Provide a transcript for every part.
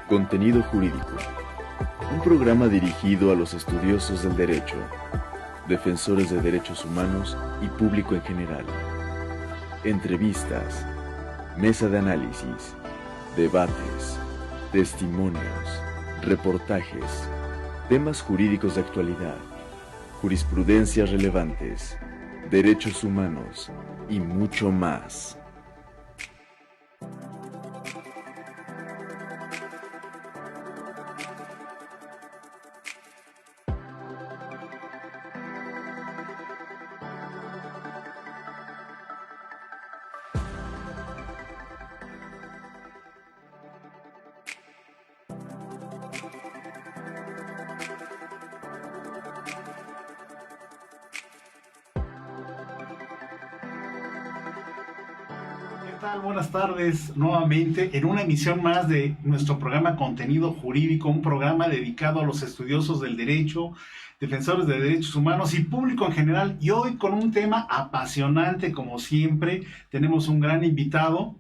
Contenido Jurídico, un programa dirigido a los estudiosos del derecho, defensores de derechos humanos y público en general. Entrevistas, mesa de análisis, debates, testimonios, reportajes, temas jurídicos de actualidad, jurisprudencias relevantes, derechos humanos y mucho más. ¿Qué tal? Buenas tardes nuevamente en una emisión más de nuestro programa Contenido Jurídico, un programa dedicado a los estudiosos del derecho, defensores de derechos humanos y público en general. Y hoy con un tema apasionante, como siempre, tenemos un gran invitado,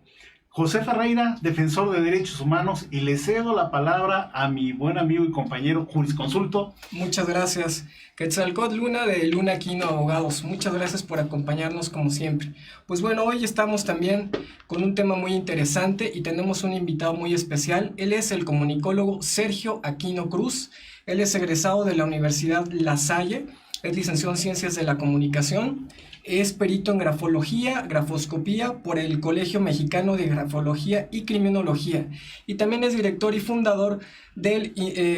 José Ferreira, defensor de derechos humanos, y le cedo la palabra a mi buen amigo y compañero jurisconsulto. Muchas gracias. Quetzalcóatl Luna de Luna Aquino Abogados. Muchas gracias por acompañarnos como siempre. Pues bueno, hoy estamos también con un tema muy interesante y tenemos un invitado muy especial. Él es el comunicólogo Sergio Aquino Cruz. Él es egresado de la Universidad La Salle, es licenciado en Ciencias de la Comunicación, es perito en grafología, grafoscopía por el Colegio Mexicano de Grafología y Criminología y también es director y fundador del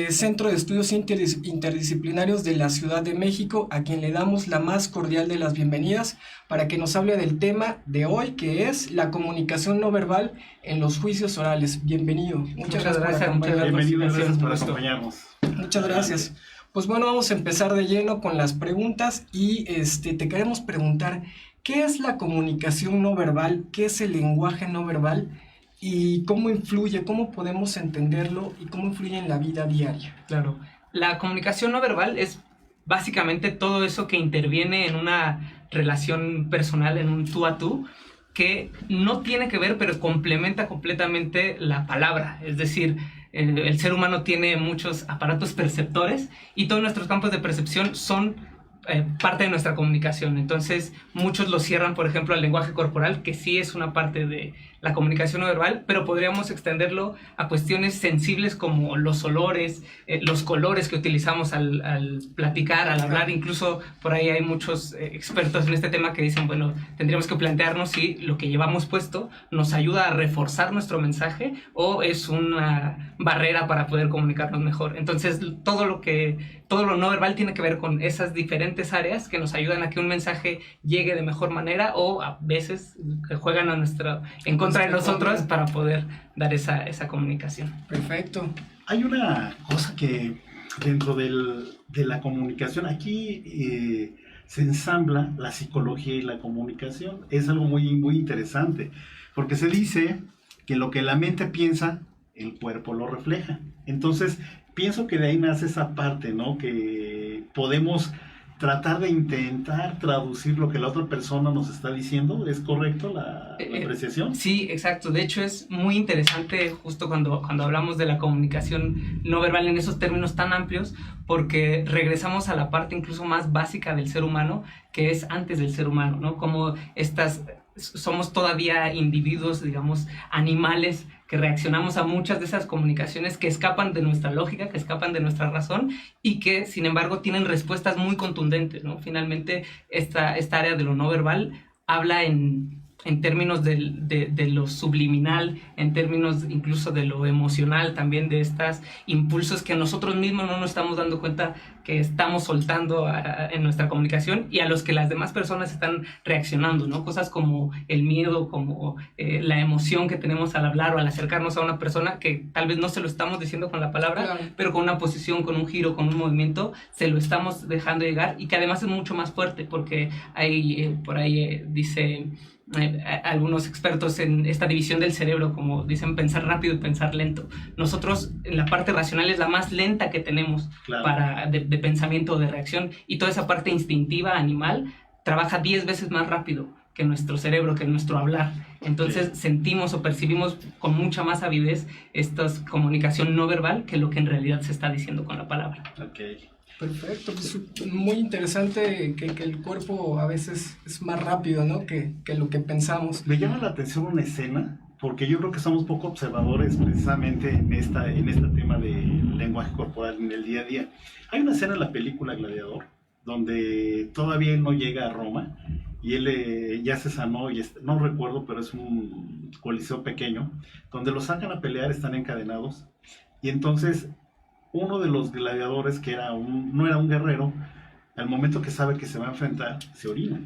Centro de Estudios Interdisciplinarios de la Ciudad de México, a quien le damos la más cordial de las bienvenidas para que nos hable del tema de hoy, que es la comunicación no verbal en los juicios orales. Bienvenido. Muchas gracias por acompañarnos. Bienvenido, gracias por acompañarnos. Muchas gracias. Pues bueno, vamos a empezar de lleno con las preguntas y te queremos preguntar, ¿qué es la comunicación no verbal? ¿Qué es el lenguaje no verbal? ¿Y cómo influye? ¿Cómo podemos entenderlo? ¿Y cómo influye en la vida diaria? Claro, la comunicación no verbal es básicamente todo eso que interviene en una relación personal, en un tú a tú, que no tiene que ver, pero complementa completamente la palabra. Es decir, el ser humano tiene muchos aparatos perceptores y todos nuestros campos de percepción son parte de nuestra comunicación. Entonces, muchos lo cierran, por ejemplo, al lenguaje corporal, que sí es una parte de la comunicación no verbal, pero podríamos extenderlo a cuestiones sensibles como los olores, los colores que utilizamos al platicar, al hablar. Incluso por ahí hay muchos expertos en este tema que dicen, bueno, tendríamos que plantearnos si lo que llevamos puesto nos ayuda a reforzar nuestro mensaje o es una barrera para poder comunicarnos mejor. Entonces, todo lo no verbal tiene que ver con esas diferentes áreas que nos ayudan a que un mensaje llegue de mejor manera o a veces que juegan en contra de nosotros para poder dar esa comunicación. Perfecto. Hay una cosa que dentro de la comunicación, aquí se ensambla la psicología y la comunicación. Es algo muy, muy interesante, porque se dice que lo que la mente piensa, el cuerpo lo refleja. Entonces, pienso que de ahí nace esa parte, ¿no? Que podemos tratar de intentar traducir lo que la otra persona nos está diciendo. ¿Es correcto la apreciación? Sí, exacto. De hecho, es muy interesante justo cuando hablamos de la comunicación no verbal en esos términos tan amplios, porque regresamos a la parte incluso más básica del ser humano, que es antes del ser humano, ¿no? Como somos todavía individuos, digamos, animales, que reaccionamos a muchas de esas comunicaciones que escapan de nuestra lógica, que escapan de nuestra razón y que, sin embargo, tienen respuestas muy contundentes, ¿no? Finalmente, esta área de lo no verbal habla en términos de lo subliminal, en términos incluso de lo emocional, también de estos impulsos que nosotros mismos no nos estamos dando cuenta que estamos soltando en nuestra comunicación y a los que las demás personas están reaccionando, ¿no? Cosas como el miedo, como la emoción que tenemos al hablar o al acercarnos a una persona que tal vez no se lo estamos diciendo con la palabra, claro, pero con una posición, con un giro, con un movimiento, se lo estamos dejando llegar y que además es mucho más fuerte porque hay, por ahí dice... algunos expertos en esta división del cerebro, como dicen, pensar rápido y pensar lento. Nosotros, en la parte racional es la más lenta que tenemos, claro, de pensamiento o de reacción, y toda esa parte instintiva, animal, trabaja 10 veces más rápido nuestro cerebro, que nuestro hablar. Entonces sentimos o percibimos con mucha más avidez esta comunicación no verbal que lo que en realidad se está diciendo con la palabra. Okay. Perfecto, pues muy interesante que el cuerpo a veces es más rápido, ¿no? que lo que pensamos. Me llama la atención una escena, porque yo creo que somos poco observadores precisamente en este tema de lenguaje corporal en el día a día. Hay una escena en la película Gladiador, donde todavía él no llega a Roma, y él ya se sanó, y no recuerdo, pero es un coliseo pequeño, donde lo sacan a pelear, están encadenados, y entonces uno de los gladiadores, que no era un guerrero, al momento que sabe que se va a enfrentar, se orina.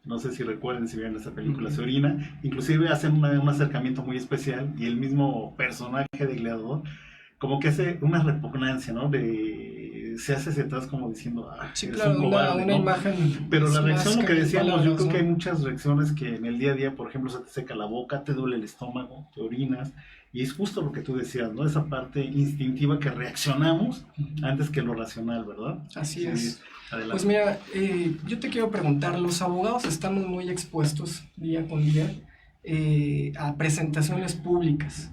No sé si recuerden, si vieron esa película, se orina. Inclusive hacen un acercamiento muy especial, y el mismo personaje de gladiador como que hace una repugnancia, ¿no? Se hace hacia atrás como diciendo, sí, eres claro, un cobarde, una ¿no? imagen. Pero la reacción, lo que decíamos, palabras, yo creo ¿no? que hay muchas reacciones que en el día a día, por ejemplo, se te seca la boca, te duele el estómago, te orinas, y es justo lo que tú decías, ¿no? Esa parte instintiva que reaccionamos antes que lo racional, ¿verdad? Así es. Adelante. Pues mira, yo te quiero preguntar, los abogados estamos muy expuestos día con día a presentaciones públicas.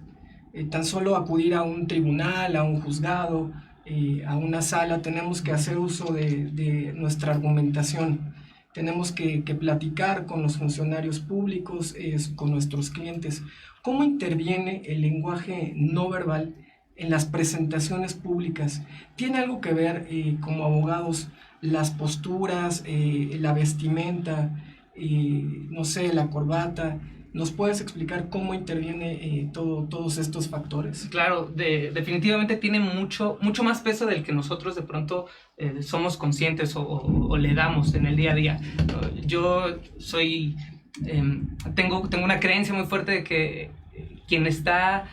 Tan solo acudir a un tribunal, a un juzgado, a una sala, tenemos que hacer uso de nuestra argumentación. Tenemos que platicar con los funcionarios públicos, con nuestros clientes. ¿Cómo interviene el lenguaje no verbal en las presentaciones públicas? ¿Tiene algo que ver, como abogados, las posturas, la vestimenta, no sé, la corbata? ¿Nos puedes explicar cómo interviene todos estos factores? Claro, definitivamente tiene mucho más peso del que nosotros de pronto somos conscientes o le damos en el día a día. Yo tengo una creencia muy fuerte de que quien está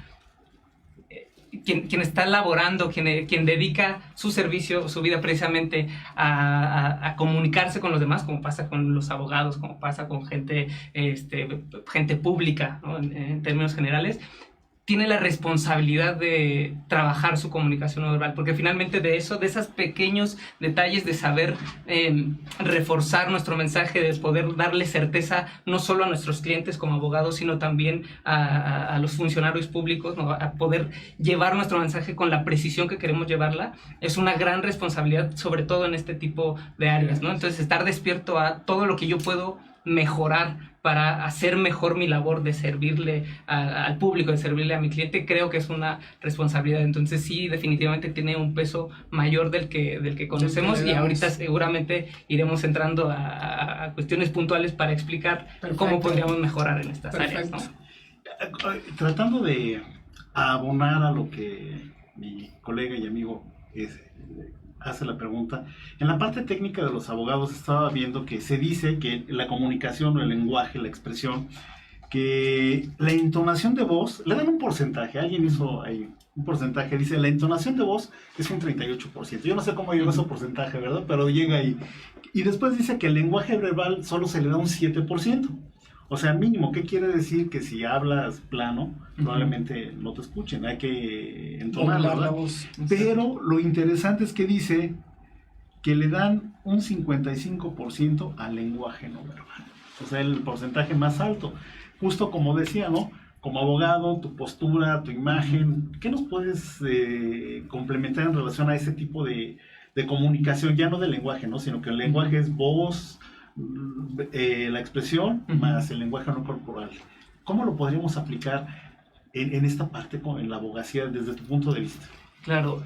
laborando, quien dedica su servicio, su vida precisamente a comunicarse con los demás, como pasa con los abogados, como pasa con gente pública, ¿no? En términos generales, tiene la responsabilidad de trabajar su comunicación no verbal, porque finalmente de esos pequeños detalles de saber reforzar nuestro mensaje, de poder darle certeza no solo a nuestros clientes como abogados, sino también a los funcionarios públicos, ¿no? A poder llevar nuestro mensaje con la precisión que queremos llevarla, es una gran responsabilidad, sobre todo en este tipo de áreas, ¿no? Entonces, estar despierto a todo lo que yo puedo mejorar para hacer mejor mi labor de servirle al público, de servirle a mi cliente, creo que es una responsabilidad. Entonces sí, definitivamente tiene un peso mayor del que conocemos, y ahorita seguramente iremos entrando a cuestiones puntuales para explicar cómo podríamos mejorar en estas áreas, ¿no? Tratando de abonar a lo que mi colega y amigo hace la pregunta, en la parte técnica de los abogados estaba viendo que se dice que la comunicación o el lenguaje, la expresión, que la entonación de voz, le dan un porcentaje, alguien hizo ahí un porcentaje, dice la entonación de voz es un 38%, yo no sé cómo llegó ese porcentaje, ¿verdad? Pero llega ahí, y después dice que el lenguaje verbal solo se le da un 7%, o sea, mínimo. ¿Qué quiere decir? Que si hablas plano, probablemente no te escuchen, hay que entonar, ¿verdad? La voz. Pero lo interesante es que dice que le dan un 55% al lenguaje no verbal, o sea, el porcentaje más alto. Justo como decía, ¿no? Como abogado, tu postura, tu imagen, ¿qué nos puedes complementar en relación a ese tipo de comunicación? Ya no del lenguaje, ¿no? Sino que el lenguaje es voz, la expresión, más el lenguaje no corporal. ¿Cómo lo podríamos aplicar en esta parte en la abogacía desde tu punto de vista? Claro,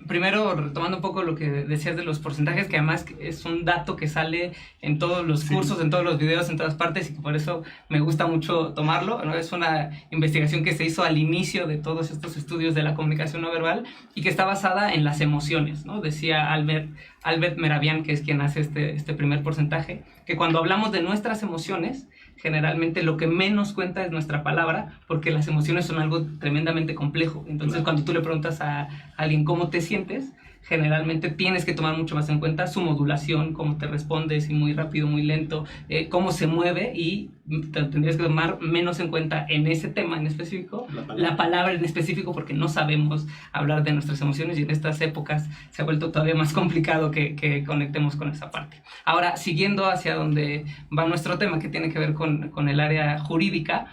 primero retomando un poco lo que decías de los porcentajes, que además es un dato que sale en todos los cursos, en todos los videos, en todas partes, y que por eso me gusta mucho tomarlo, ¿no? Es una investigación que se hizo al inicio de todos estos estudios de la comunicación no verbal y que está basada en las emociones, ¿no? Decía Albert Mehrabian, que es quien hace este primer porcentaje, que cuando hablamos de nuestras emociones, generalmente lo que menos cuenta es nuestra palabra, porque las emociones son algo tremendamente complejo. Entonces, cuando tú le preguntas a alguien cómo te sientes, generalmente tienes que tomar mucho más en cuenta su modulación, cómo te responde, si muy rápido, muy lento, cómo se mueve, y tendrías que tomar menos en cuenta en ese tema en específico, la palabra en específico, porque no sabemos hablar de nuestras emociones, y en estas épocas se ha vuelto todavía más complicado que conectemos con esa parte. Ahora, siguiendo hacia donde va nuestro tema, que tiene que ver con el área jurídica,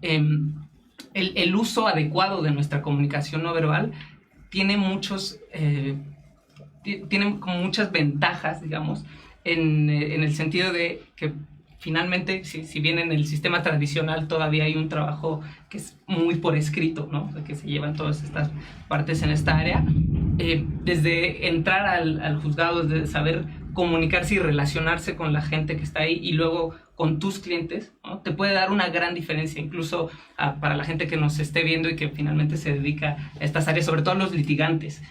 el uso adecuado de nuestra comunicación no verbal tiene tiene como muchas ventajas, digamos, en el sentido de que finalmente, si bien en el sistema tradicional todavía hay un trabajo que es muy por escrito, ¿no? Que se llevan todas estas partes en esta área, desde entrar al juzgado, desde saber comunicarse y relacionarse con la gente que está ahí, y luego con tus clientes, ¿no? Te puede dar una gran diferencia, incluso para la gente que nos esté viendo y que finalmente se dedica a estas áreas, sobre todo los litigantes.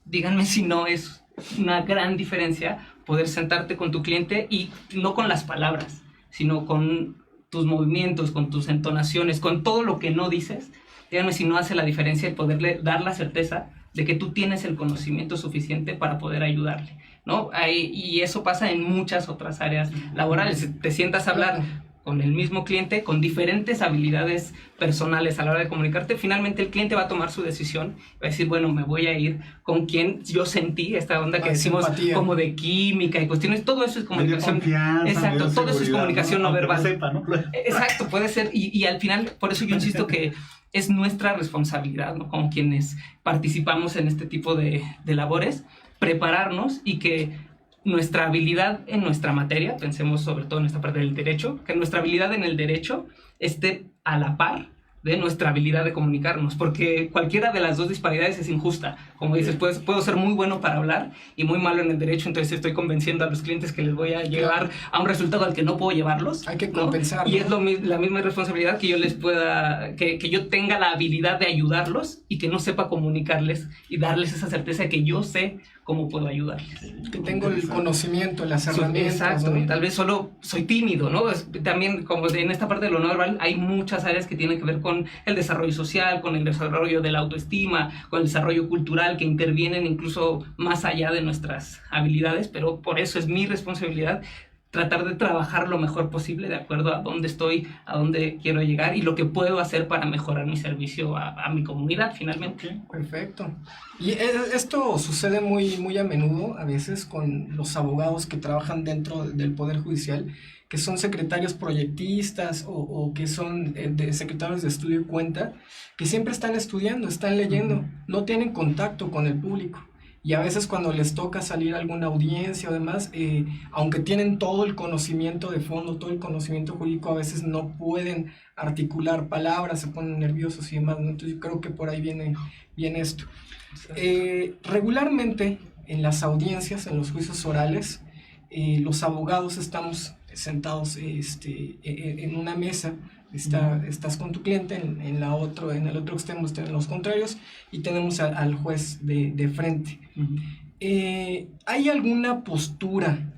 Díganme si no es una gran diferencia poder sentarte con tu cliente, y no con las palabras, sino con tus movimientos, con tus entonaciones, con todo lo que no dices. Díganme si no hace la diferencia el poderle dar la certeza de que tú tienes el conocimiento suficiente para poder ayudarle, ¿no? Y eso pasa en muchas otras áreas laborales. Te sientas a hablar con el mismo cliente, con diferentes habilidades personales a la hora de comunicarte, finalmente el cliente va a tomar su decisión, va a decir, bueno, me voy a ir con quien yo sentí esta onda que decimos simpatía, como de química y cuestiones, todo eso es comunicación. Exacto, todo eso es comunicación no verbal. Sepa, ¿no? Exacto, puede ser, y al final, por eso yo insisto que es nuestra responsabilidad, ¿no? Como quienes participamos en este tipo de labores, prepararnos, y que nuestra habilidad en nuestra materia, pensemos sobre todo en esta parte del derecho, que nuestra habilidad en el derecho esté a la par de nuestra habilidad de comunicarnos, porque cualquiera de las dos disparidades es injusta. Como dices, puedo ser muy bueno para hablar y muy malo en el derecho, entonces estoy convenciendo a los clientes que les voy a llevar a un resultado al que no puedo llevarlos. Hay que compensar, ¿no? Y es la misma responsabilidad que yo les pueda, que yo tenga la habilidad de ayudarlos y que no sepa comunicarles y darles esa certeza de que yo sé cómo puedo ayudarles. Que tengo el conocimiento, las herramientas. Exacto, ¿no? Tal vez solo soy tímido, ¿no? También, como en esta parte de lo no verbal, hay muchas áreas que tienen que ver con el desarrollo social, con el desarrollo de la autoestima, con el desarrollo cultural, que intervienen incluso más allá de nuestras habilidades, pero por eso es mi responsabilidad tratar de trabajar lo mejor posible de acuerdo a dónde estoy, a dónde quiero llegar y lo que puedo hacer para mejorar mi servicio a mi comunidad, finalmente. Okay, perfecto. Y esto sucede muy a menudo, a veces, con los abogados que trabajan dentro del Poder Judicial, que son secretarios proyectistas o que son secretarios de estudio y cuenta, que siempre están estudiando, están leyendo, no tienen contacto con el público. Y a veces cuando les toca salir a alguna audiencia o demás, aunque tienen todo el conocimiento de fondo, todo el conocimiento jurídico, a veces no pueden articular palabras, se ponen nerviosos y demás, ¿no? Entonces yo creo que por ahí viene esto. Regularmente en las audiencias, en los juicios orales, los abogados estamos sentados en una mesa. Estás con tu cliente, en el otro extremo están los contrarios y tenemos al juez de frente. ¿Hay alguna postura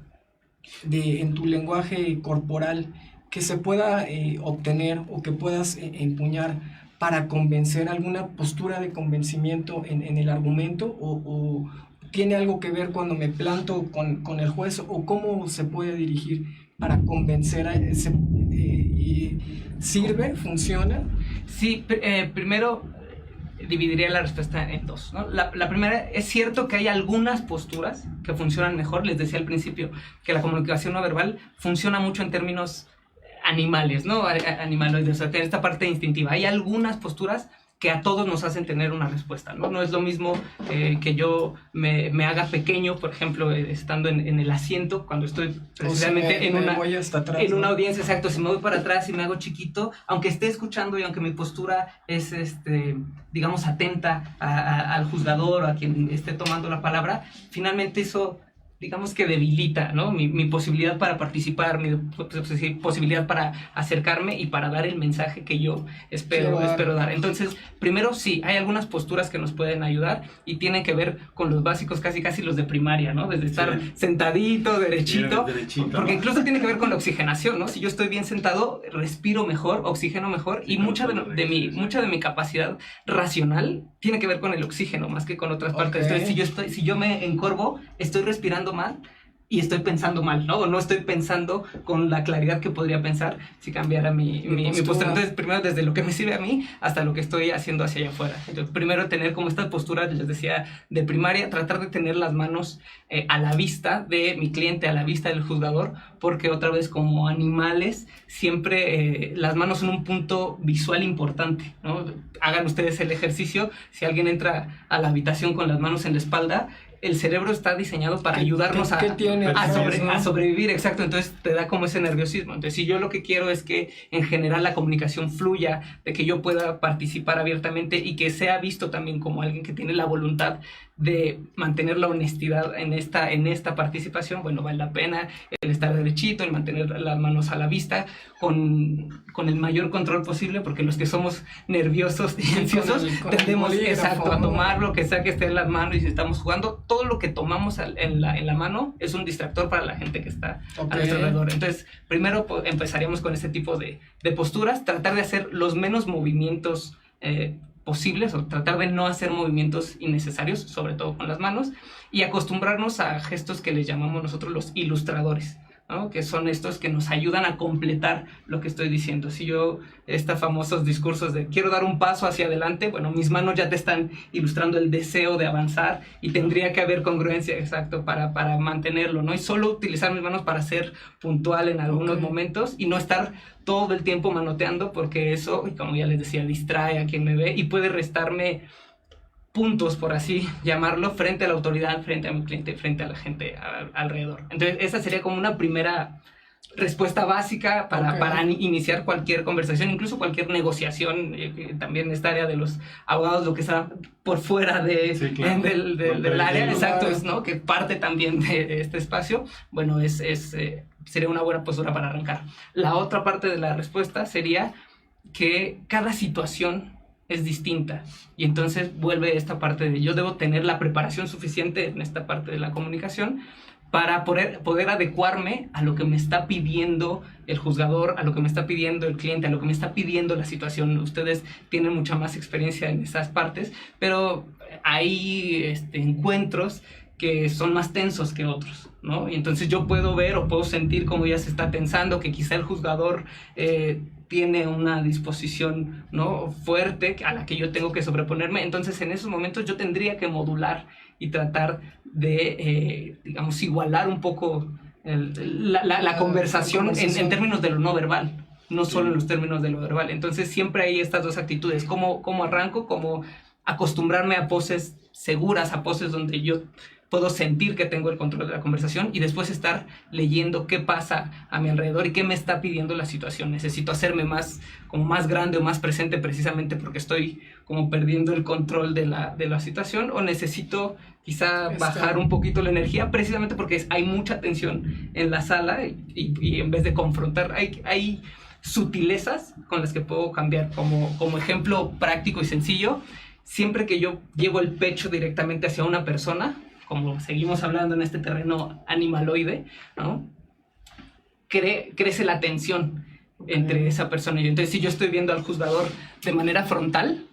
en tu lenguaje corporal que se pueda obtener o que puedas empuñar para convencer, alguna postura de convencimiento en el argumento, o tiene algo que ver cuando me planto con el juez, o cómo se puede dirigir para convencer a ese... ¿Sirve? ¿Funciona? Sí, primero dividiría la respuesta en dos, ¿no? La primera, es cierto que hay algunas posturas que funcionan mejor. Les decía al principio que la comunicación no verbal funciona mucho en términos animales, ¿no? Animaloides, o sea, esta parte instintiva. Hay algunas posturas que a todos nos hacen tener una respuesta, ¿no? No es lo mismo que yo me haga pequeño, por ejemplo, estando en el asiento, cuando estoy precisamente en una audiencia, exacto, si me voy para atrás y me hago chiquito, aunque esté escuchando y aunque mi postura es, digamos, atenta al juzgador o a quien esté tomando la palabra, finalmente eso, digamos que debilita, ¿no? Mi posibilidad para participar, mi posibilidad para acercarme y para dar el mensaje que yo espero dar. Entonces, primero sí, hay algunas posturas que nos pueden ayudar y tienen que ver con los básicos, casi los de primaria, ¿no? Desde estar sentadito, derechito, porque incluso tiene que ver con la oxigenación, ¿no? Si yo estoy bien sentado, respiro mejor, oxigeno mejor, y mucha de mi capacidad racional tiene que ver con el oxígeno más que con otras partes. Entonces, si yo me encorvo, estoy respirando mal y estoy pensando mal, ¿no? O no estoy pensando con la claridad que podría pensar si cambiara mi postura. Entonces, primero desde lo que me sirve a mí hasta lo que estoy haciendo hacia allá afuera. Entonces, primero tener como esta postura, les decía, de primaria, tratar de tener las manos a la vista de mi cliente, a la vista del juzgador, porque otra vez como animales, siempre las manos son un punto visual importante, ¿no? Hagan ustedes el ejercicio, si alguien entra a la habitación con las manos en la espalda, el cerebro está diseñado para ayudarnos a sobrevivir, exacto. Entonces te da como ese nerviosismo. Entonces, si yo lo que quiero es que en general la comunicación fluya, de que yo pueda participar abiertamente y que sea visto también como alguien que tiene la voluntad de mantener la honestidad en esta participación, bueno, vale la pena el estar derechito, el mantener las manos a la vista, con el mayor control posible, porque los que somos nerviosos y ansiosos tendemos a tomar lo que sea que esté en las manos, y si estamos jugando, todo lo que tomamos en la mano es un distractor para la gente que está a nuestro alrededor. Entonces, primero empezaríamos con ese tipo de posturas, tratar de hacer los menos movimientos posibles, o tratar de no hacer movimientos innecesarios, sobre todo con las manos, y acostumbrarnos a gestos que les llamamos nosotros los ilustradores, ¿no? Que son estos que nos ayudan a completar lo que estoy diciendo. Si yo, estos famosos discursos de quiero dar un paso hacia adelante, bueno, mis manos ya te están ilustrando el deseo de avanzar, y tendría que haber congruencia, exacto, para mantenerlo, ¿no? Y solo utilizar mis manos para ser puntual en algunos momentos y no estar todo el tiempo manoteando, porque eso, como ya les decía, distrae a quien me ve y puede restarme puntos, por así llamarlo, frente a la autoridad, frente a mi cliente, frente a la gente alrededor. Entonces, esa sería como una primera respuesta básica para iniciar cualquier conversación, incluso cualquier negociación. También esta área de los abogados, lo que está por fuera del área, exacto, es, ¿no? Que parte también de este espacio. Bueno, sería una buena postura para arrancar. La otra parte de la respuesta sería que cada situación es distinta, y entonces vuelve esta parte de yo debo tener la preparación suficiente en esta parte de la comunicación para poder adecuarme a lo que me está pidiendo el juzgador, a lo que me está pidiendo el cliente, a lo que me está pidiendo la situación. Ustedes tienen mucha más experiencia en esas partes, pero hay encuentros que son más tensos que otros, ¿no? Y entonces yo puedo ver o puedo sentir cómo ya se está tensando, que quizá el juzgador tiene una disposición, ¿no?, fuerte a la que yo tengo que sobreponerme. Entonces, en esos momentos yo tendría que modular y tratar de, digamos, igualar un poco la conversación en términos de lo no verbal, no solo en los términos de lo verbal. Entonces, siempre hay estas dos actitudes: cómo arranco, cómo acostumbrarme a poses seguras, a poses donde yo puedo sentir que tengo el control de la conversación, y después estar leyendo qué pasa a mi alrededor y qué me está pidiendo la situación. Necesito hacerme más grande o más presente precisamente porque estoy como perdiendo el control de la situación, o necesito quizá bajar un poquito la energía precisamente porque hay mucha tensión en la sala, y en vez de confrontar, hay sutilezas con las que puedo cambiar. Como ejemplo práctico y sencillo, siempre que yo llevo el pecho directamente hacia una persona, como seguimos hablando en este terreno animaloide, ¿no?, crece la tensión entre esa persona y yo. Entonces, si yo estoy viendo al juzgador de manera frontal,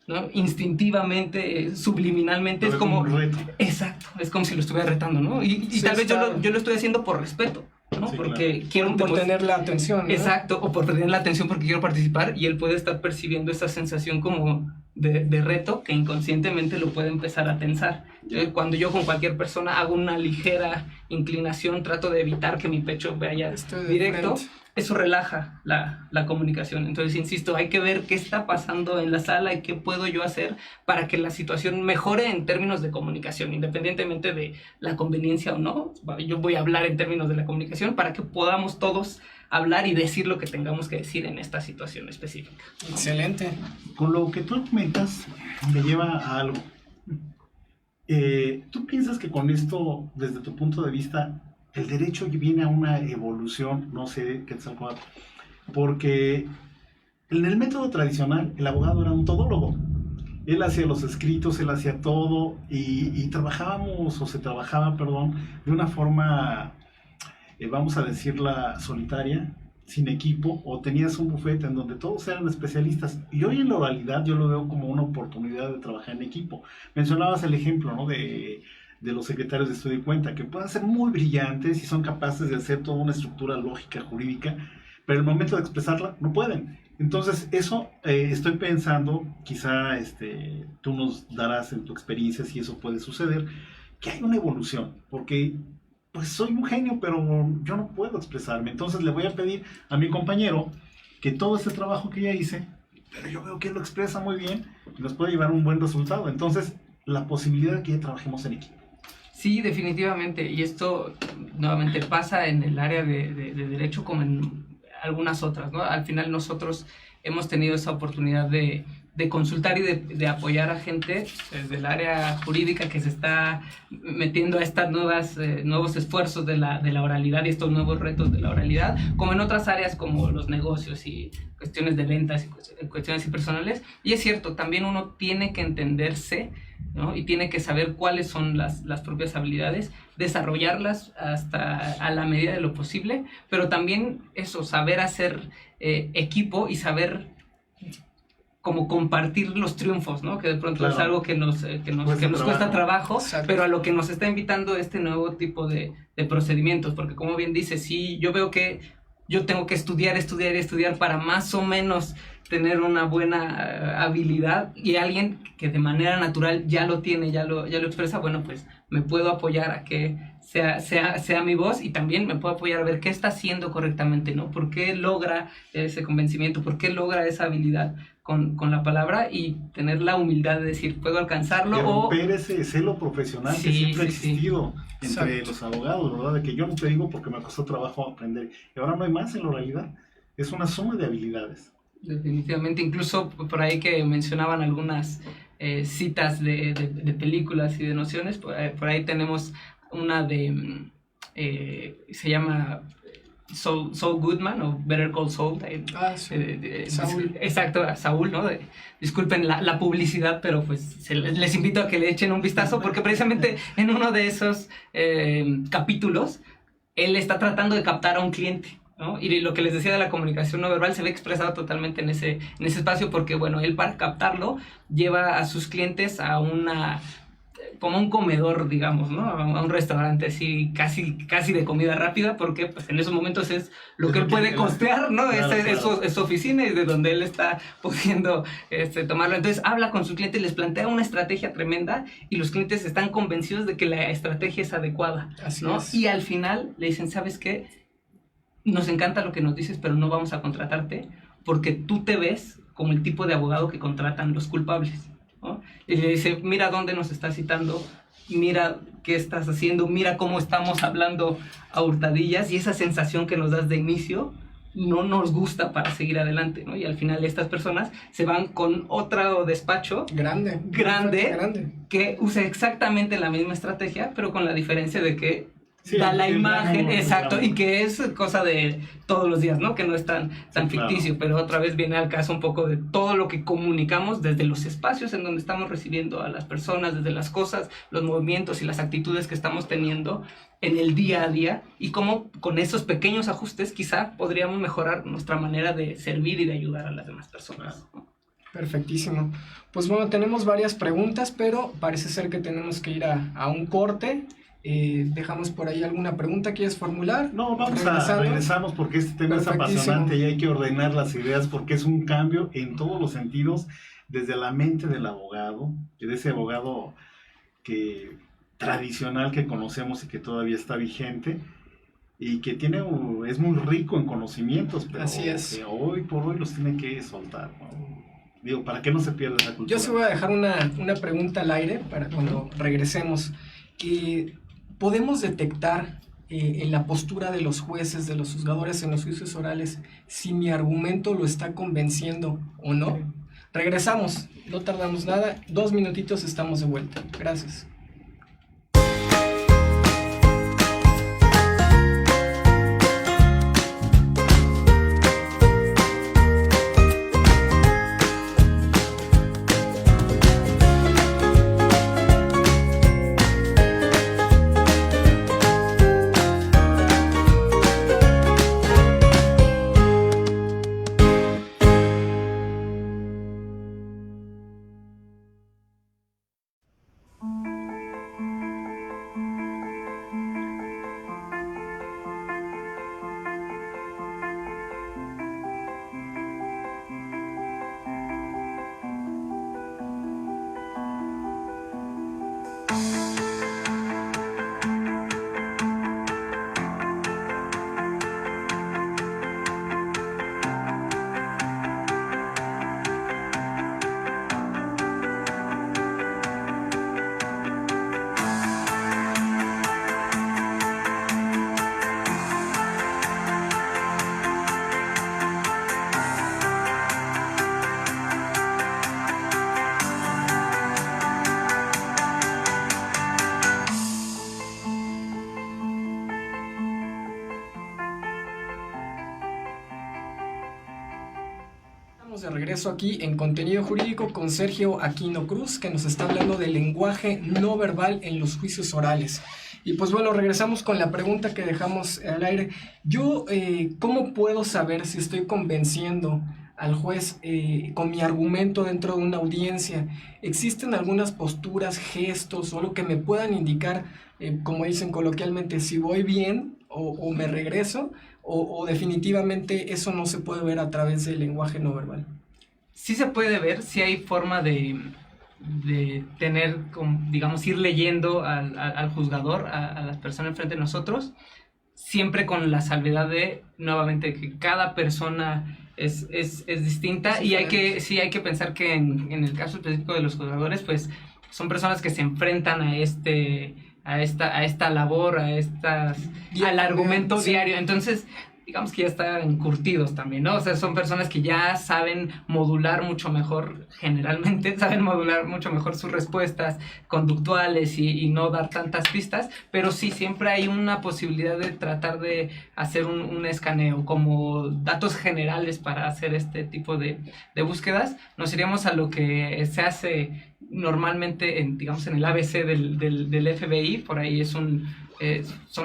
¿no?, instintivamente, subliminalmente, es como... Exacto, es como si lo estuviera retando, ¿no? Y tal vez yo lo estoy haciendo por respeto, ¿no? Sí, porque quiero... Por tener la atención, ¿no? Exacto, o por tener la atención porque quiero participar, y él puede estar percibiendo esa sensación como de reto, que inconscientemente lo puede empezar a tensar. Cuando yo con cualquier persona hago una ligera inclinación, trato de evitar que mi pecho vaya directo, eso relaja la comunicación. Entonces, insisto, hay que ver qué está pasando en la sala y qué puedo yo hacer para que la situación mejore en términos de comunicación, independientemente de la conveniencia o no. Yo voy a hablar en términos de la comunicación para que podamos todos hablar y decir lo que tengamos que decir en esta situación específica. Excelente. Con lo que tú comentas me lleva a algo. ¿Tú piensas que con esto, desde tu punto de vista, el derecho viene a una evolución, no sé, Quetzalcóatl? Porque en el método tradicional, el abogado era un todólogo. Él hacía los escritos, él hacía todo, y trabajábamos, o se trabajaba, perdón, de una forma, vamos a decirla, solitaria, sin equipo, o tenías un bufete en donde todos eran especialistas. Y hoy en la oralidad yo lo veo como una oportunidad de trabajar en equipo. Mencionabas el ejemplo, ¿no?, de los secretarios de estudio y cuenta, que pueden ser muy brillantes y son capaces de hacer toda una estructura lógica, jurídica, pero en el momento de expresarla no pueden. Entonces eso, estoy pensando, quizá tú nos darás en tu experiencia si eso puede suceder, que hay una evolución, porque pues soy un genio, pero yo no puedo expresarme. Entonces le voy a pedir a mi compañero que todo ese trabajo que ya hice, pero yo veo que él lo expresa muy bien y nos puede llevar a un buen resultado. Entonces, la posibilidad de que ya trabajemos en equipo. Sí, definitivamente. Y esto nuevamente pasa en el área de derecho como en algunas otras, ¿no? Al final nosotros hemos tenido esa oportunidad de consultar y de apoyar a gente desde el área jurídica que se está metiendo a estas nuevos esfuerzos de la oralidad y estos nuevos retos de la oralidad, como en otras áreas como los negocios y cuestiones de ventas y cuestiones personales. Y es cierto, también uno tiene que entenderse, ¿no? Y tiene que saber cuáles son las propias habilidades, desarrollarlas hasta a la medida de lo posible, pero también eso, saber hacer equipo y saber como compartir los triunfos, ¿no? Que de pronto es algo que nos cuesta trabajo, pero a lo que nos está invitando este nuevo tipo de procedimientos, porque como bien dice, sí, yo veo que yo tengo que estudiar para más o menos tener una buena habilidad, y alguien que de manera natural ya lo tiene, ya lo expresa, bueno, pues me puedo apoyar a que sea mi voz, y también me puedo apoyar a ver qué está haciendo correctamente, ¿no? ¿Por qué logra ese convencimiento? ¿Por qué logra esa habilidad con la palabra? Y tener la humildad de decir, puedo alcanzarlo. De romper ese celo profesional que siempre ha existido entre los abogados, ¿verdad? De que yo no te digo porque me costó trabajo aprender. Y ahora no hay más en la oralidad. Es una suma de habilidades. Definitivamente, incluso por ahí que mencionaban algunas citas de películas y de nociones, por ahí tenemos una se llama Saul Goodman o Better Call Saul. Saúl. Exacto, Saúl, ¿no? Disculpen la publicidad, pero pues les invito a que le echen un vistazo, porque precisamente en uno de esos capítulos él está tratando de captar a un cliente, ¿no? Y lo que les decía de la comunicación no verbal se ve expresado totalmente en ese espacio, porque bueno, él para captarlo lleva a sus clientes a como un comedor, digamos, ¿no? A un restaurante así, casi de comida rápida, porque pues en esos momentos es lo que él puede costear, ¿no? Claro. Es su oficina y de donde él está pudiendo tomarlo. Entonces habla con sus clientes, les plantea una estrategia tremenda y los clientes están convencidos de que la estrategia es adecuada, así ¿no? es. Y al final le dicen, ¿sabes qué? Nos encanta lo que nos dices, pero no vamos a contratarte porque tú te ves como el tipo de abogado que contratan los culpables, ¿no? Y le dice, mira dónde nos estás citando, mira qué estás haciendo, mira cómo estamos hablando a hurtadillas, y esa sensación que nos das de inicio no nos gusta para seguir adelante, ¿no? Y al final estas personas se van con otro despacho grande que usa exactamente la misma estrategia, pero con la diferencia de que da la imagen, exacto, y que es cosa de todos los días, ¿no? Que no es tan ficticio, pero otra vez viene al caso un poco de todo lo que comunicamos desde los espacios en donde estamos recibiendo a las personas, desde las cosas, los movimientos y las actitudes que estamos teniendo en el día a día, y cómo con esos pequeños ajustes quizá podríamos mejorar nuestra manera de servir y de ayudar a las demás personas, ¿no? Perfectísimo. Pues bueno, tenemos varias preguntas, pero parece ser que tenemos que ir a un corte. Dejamos por ahí alguna pregunta. ¿Quieres formular? No, regresamos porque este tema es apasionante y hay que ordenar las ideas porque es un cambio en todos los sentidos, desde la mente del abogado, de ese abogado tradicional que conocemos y que todavía está vigente y que es muy rico en conocimientos, pero así es, que hoy por hoy los tiene que soltar, ¿no? Digo, para que no se pierda la cultura. Yo sí voy a dejar una pregunta al aire para cuando regresemos. ¿Podemos detectar en la postura de los jueces, de los juzgadores en los juicios orales, si mi argumento lo está convenciendo o no? Regresamos, no tardamos nada, 2 minutitos, estamos de vuelta. Gracias. regreso aquí en Contenido Jurídico con Sergio Aquino Cruz, que nos está hablando del lenguaje no verbal en los juicios orales. Y pues bueno, regresamos con la pregunta que dejamos al aire. Yo, ¿cómo puedo saber si estoy convenciendo al juez con mi argumento dentro de una audiencia? ¿Existen algunas posturas, gestos o algo que me puedan indicar, como dicen coloquialmente, si voy bien o me regreso? O definitivamente eso no se puede ver a través del lenguaje no verbal? Sí se puede ver, sí hay forma de tener, digamos, ir leyendo al juzgador, a las personas enfrente de nosotros, siempre con la salvedad de, nuevamente, que cada persona es distinta, y hay que pensar que en el caso específico de los juzgadores, pues son personas que se enfrentan a esta labor, al argumento diario. Entonces, digamos que ya están curtidos también, ¿no? O sea, son personas que ya saben modular mucho mejor, generalmente saben modular mucho mejor sus respuestas conductuales y no dar tantas pistas, pero sí, siempre hay una posibilidad de tratar de hacer un escaneo, como datos generales para hacer este tipo de búsquedas. Nos iríamos a lo que se hace normalmente digamos, en el ABC del FBI. Por ahí son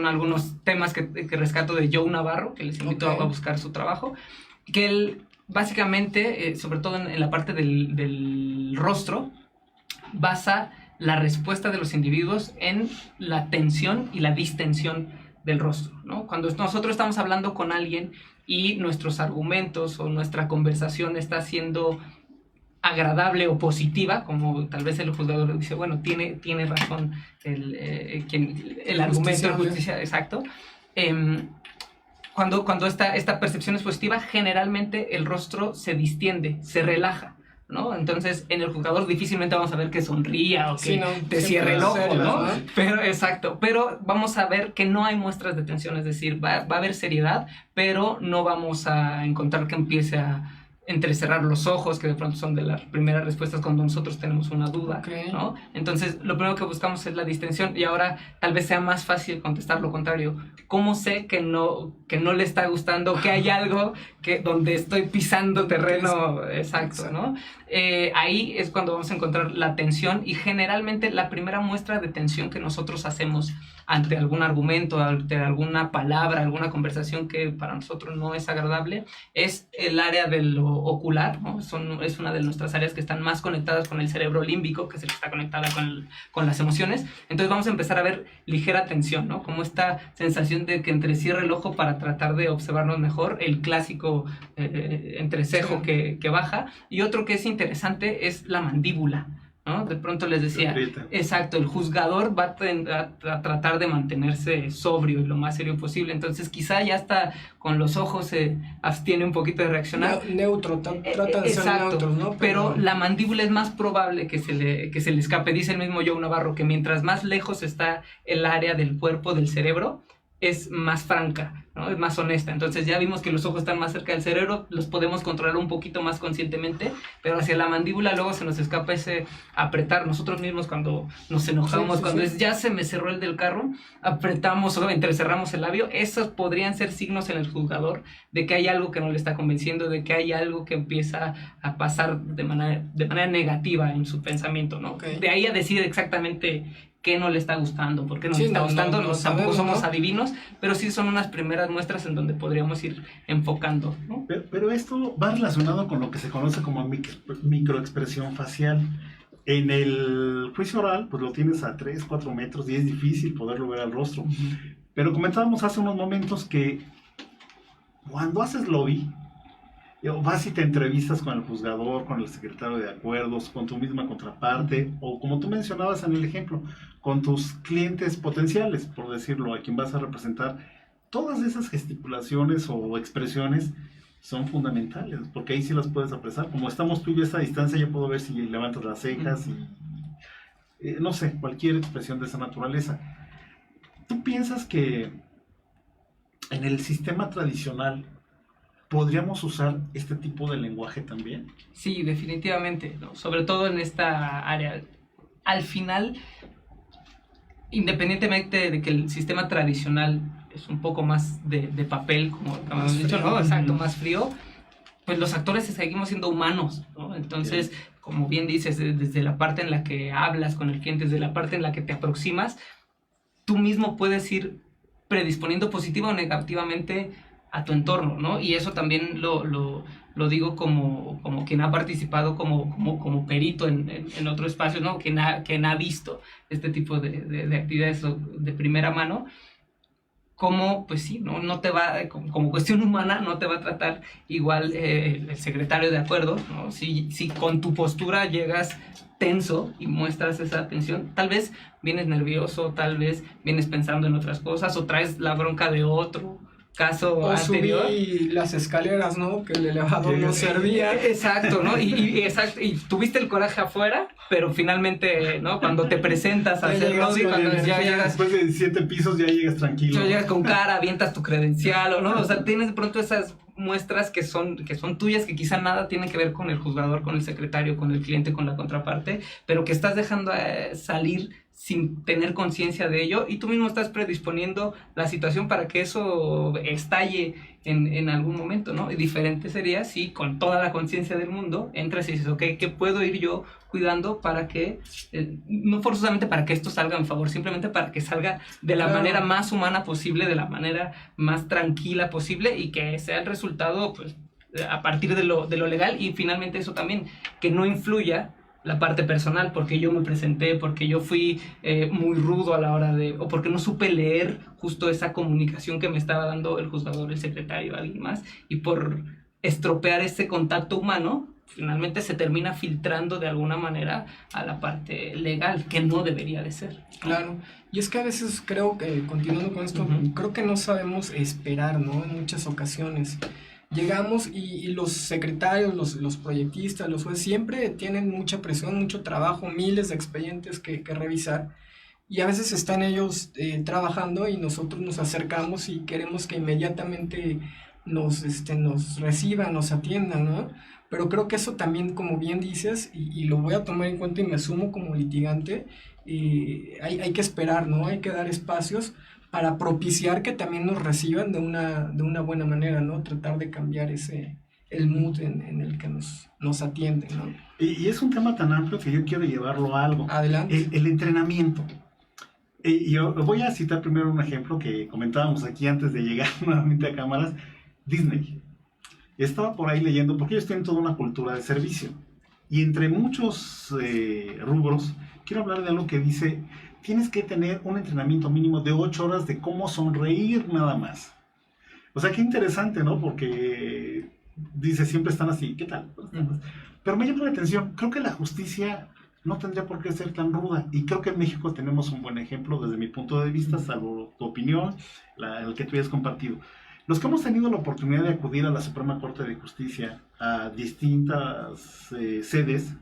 algunos temas que rescato de Joe Navarro, que les invito a buscar su trabajo, que él básicamente, sobre todo en la parte del rostro, basa la respuesta de los individuos en la tensión y la distensión del rostro, ¿no? Cuando nosotros estamos hablando con alguien y nuestros argumentos o nuestra conversación está siendo agradable o positiva, como tal vez el juzgador dice, bueno, tiene razón el argumento, el justicia, exacto. Cuando esta percepción es positiva, generalmente el rostro se distiende, se relaja, ¿no? Entonces, en el juzgador difícilmente vamos a ver que sonría o que te cierre el ojo, ¿no? Pero, exacto, pero vamos a ver que no hay muestras de tensión, es decir, va a haber seriedad, pero no vamos a encontrar que empiece a entrecerrar los ojos, que de pronto son de las primeras respuestas cuando nosotros tenemos una duda, ¿no? Entonces, lo primero que buscamos es la distensión, y ahora tal vez sea más fácil contestar lo contrario. ¿Cómo sé que no le está gustando, que hay algo donde estoy pisando terreno exacto, ¿no? Ahí es cuando vamos a encontrar la tensión, y generalmente la primera muestra de tensión que nosotros hacemos ante algún argumento, ante alguna palabra, alguna conversación que para nosotros no es agradable, es el área de lo ocular, ¿no? Es una de nuestras áreas que están más conectadas con el cerebro límbico, que es el que está conectada con las emociones. Entonces vamos a empezar a ver ligera tensión, ¿no? Como esta sensación de que entrecierra el ojo para tratar de observarnos mejor, el clásico entrecejo que baja. Y otro que es interesante es la mandíbula, ¿no? De pronto les decía, exacto, el juzgador va a tratar de mantenerse sobrio y lo más serio posible, entonces quizá ya hasta con los ojos se abstiene un poquito de reaccionar. Neutro, trata de ser neutro, ¿no? Pero la mandíbula es más probable que se le escape. Dice el mismo Joe Navarro que mientras más lejos está el área del cuerpo, del cerebro, es más franca, ¿no? Es más honesta. Entonces ya vimos que los ojos están más cerca del cerebro, los podemos controlar un poquito más conscientemente, pero hacia la mandíbula luego se nos escapa ese apretar. Nosotros mismos cuando nos enojamos, ya se me cerró el del carro, apretamos o entrecerramos el labio. Esos podrían ser signos en el juzgador de que hay algo que no le está convenciendo, de que hay algo que empieza a pasar de manera negativa en su pensamiento, ¿no? De ahí a decir exactamente qué no le está gustando, por qué no le está gustando, tampoco somos adivinos, pero sí son unas primeras muestras en donde podríamos ir enfocando, ¿no? Pero esto va relacionado con lo que se conoce como microexpresión facial. En el juicio oral, pues lo tienes a 3, 4 metros y es difícil poderlo ver al rostro. Pero comentábamos hace unos momentos que cuando haces lobby, vas y te entrevistas con el juzgador, con el secretario de acuerdos, con tu misma contraparte, o como tú mencionabas en el ejemplo, con tus clientes potenciales, por decirlo, a quien vas a representar. Todas esas gesticulaciones o expresiones son fundamentales, porque ahí sí las puedes apreciar. Como estamos tú y yo a esta distancia, yo puedo ver si levantas las cejas y no sé, cualquier expresión de esa naturaleza. ¿Tú piensas que en el sistema tradicional podríamos usar este tipo de lenguaje también? Sí, definitivamente, ¿no? Sobre todo en esta área. Al final, independientemente de que el sistema tradicional es un poco más de papel, como hemos dicho, ¿no? Exacto, más frío, pues los actores seguimos siendo humanos, ¿no? Entonces, como bien dices, desde la parte en la que hablas con el cliente, desde la parte en la que te aproximas, tú mismo puedes ir predisponiendo positiva o negativamente a tu entorno, ¿no? Y eso también lo digo como quien ha participado como perito en otro espacio, ¿no? Quien ha visto este tipo de actividades de primera mano. Como, pues sí, no te va, como cuestión humana, no te va a tratar igual el secretario, de acuerdo, ¿no? Si con tu postura llegas tenso y muestras esa tensión, tal vez vienes nervioso, tal vez vienes pensando en otras cosas, o traes la bronca de otro caso anterior. Subí las escaleras, ¿no? Que el elevador no servía. Exacto, ¿no? Exacto, y tuviste el coraje afuera, pero finalmente, ¿no? Cuando te presentas a hacer lobby, cuando ya llegas... Después de 7 pisos ya llegas tranquilo. Ya llegas con cara, avientas tu credencial, o no, o sea, tienes de pronto esas muestras que son tuyas, que quizá nada tienen que ver con el juzgador, con el secretario, con el cliente, con la contraparte, pero que estás dejando salir sin tener conciencia de ello, y tú mismo estás predisponiendo la situación para que eso estalle en algún momento, ¿no? Y diferente sería si con toda la conciencia del mundo entras y dices, ok, ¿qué puedo ir yo cuidando para que, no forzosamente para que esto salga a mi favor, simplemente para que salga de la manera más humana posible, de la manera más tranquila posible, y que sea el resultado, pues, a partir de lo legal, y finalmente eso también, que no influya la parte personal, porque yo me presenté, porque yo fui muy rudo a la hora o porque no supe leer justo esa comunicación que me estaba dando el juzgador, el secretario, alguien más, y por estropear ese contacto humano, finalmente se termina filtrando de alguna manera a la parte legal, que no debería de ser. Claro, y es que a veces creo que, continuando con esto, creo que no sabemos esperar, ¿no? En muchas ocasiones. Llegamos y los secretarios, los proyectistas, los jueces siempre tienen mucha presión, mucho trabajo, miles de expedientes que revisar, y a veces están ellos trabajando y nosotros nos acercamos y queremos que inmediatamente nos reciban, nos atiendan, ¿no? Pero creo que eso también, como bien dices, y lo voy a tomar en cuenta y me asumo como litigante, hay que esperar, ¿no? Hay que dar espacios para propiciar que también nos reciban de una buena manera, ¿no? Tratar de cambiar el mood en el que nos atienden, ¿no? Y es un tema tan amplio que yo quiero llevarlo a algo. Adelante. El entrenamiento. Yo voy a citar primero un ejemplo que comentábamos aquí antes de llegar nuevamente a cámaras. Disney. Estaba por ahí leyendo, porque ellos tienen toda una cultura de servicio. Y entre muchos rubros, quiero hablar de algo que dice: tienes que tener un entrenamiento mínimo de 8 horas de cómo sonreír nada más. O sea, qué interesante, ¿no? Porque dice, siempre están así, ¿qué tal? Pero me llama la atención, creo que la justicia no tendría por qué ser tan ruda. Y creo que en México tenemos un buen ejemplo desde mi punto de vista, salvo tu opinión, el que tú hayas compartido. Los que hemos tenido la oportunidad de acudir a la Suprema Corte de Justicia, a distintas sedes,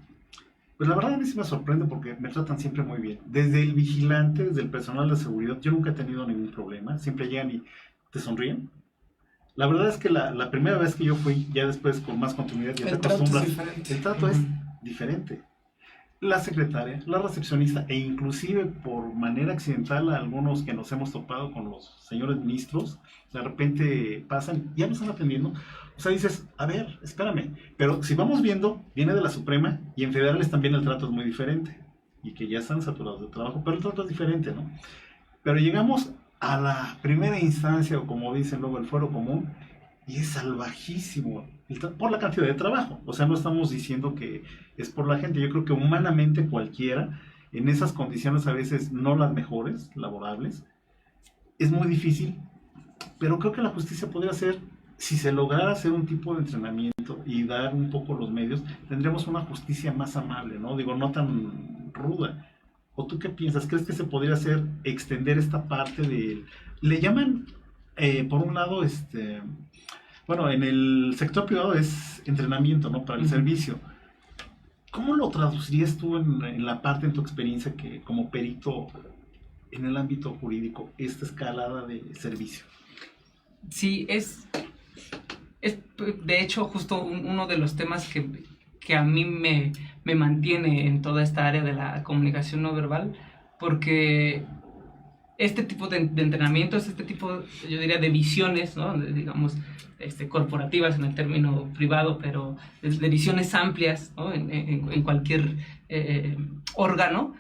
pues la verdad a mí sí me sorprende porque me tratan siempre muy bien. Desde el vigilante, desde el personal de seguridad, yo nunca he tenido ningún problema. Siempre llegan y te sonríen. La verdad es que la primera vez que yo fui, ya después con más continuidad, ya te acostumbras. El trato es diferente. La secretaria, la recepcionista, e inclusive por manera accidental a algunos que nos hemos topado con los señores ministros, de repente pasan, ya nos están atendiendo. O sea, dices, a ver, espérame. Pero si vamos viendo, viene de la Suprema, y en federales también el trato es muy diferente. Y que ya están saturados de trabajo, pero el trato es diferente, ¿no? Pero llegamos a la primera instancia, o como dicen luego el fuero común, y es salvajísimo por la cantidad de trabajo. O sea, no estamos diciendo que es por la gente. Yo creo que humanamente cualquiera, en esas condiciones a veces no las mejores, laborables, es muy difícil. Pero creo que la justicia podría ser, si se lograra hacer un tipo de entrenamiento y dar un poco los medios, tendríamos una justicia más amable, ¿no? Digo, no tan ruda. ¿O tú qué piensas? ¿Crees que se podría hacer, extender esta parte de... Le llaman, por un lado, bueno, en el sector privado es entrenamiento, ¿no? Para el servicio. ¿Cómo lo traducirías tú en la parte, en tu experiencia, que como perito en el ámbito jurídico, esta escalada de servicio? Sí, es de hecho justo uno de los temas que a mí me mantiene en toda esta área de la comunicación no verbal, porque este tipo de entrenamientos, este tipo, yo diría, de visiones, ¿no? Digamos, corporativas en el término privado, pero de visiones amplias, ¿no? en cualquier órgano,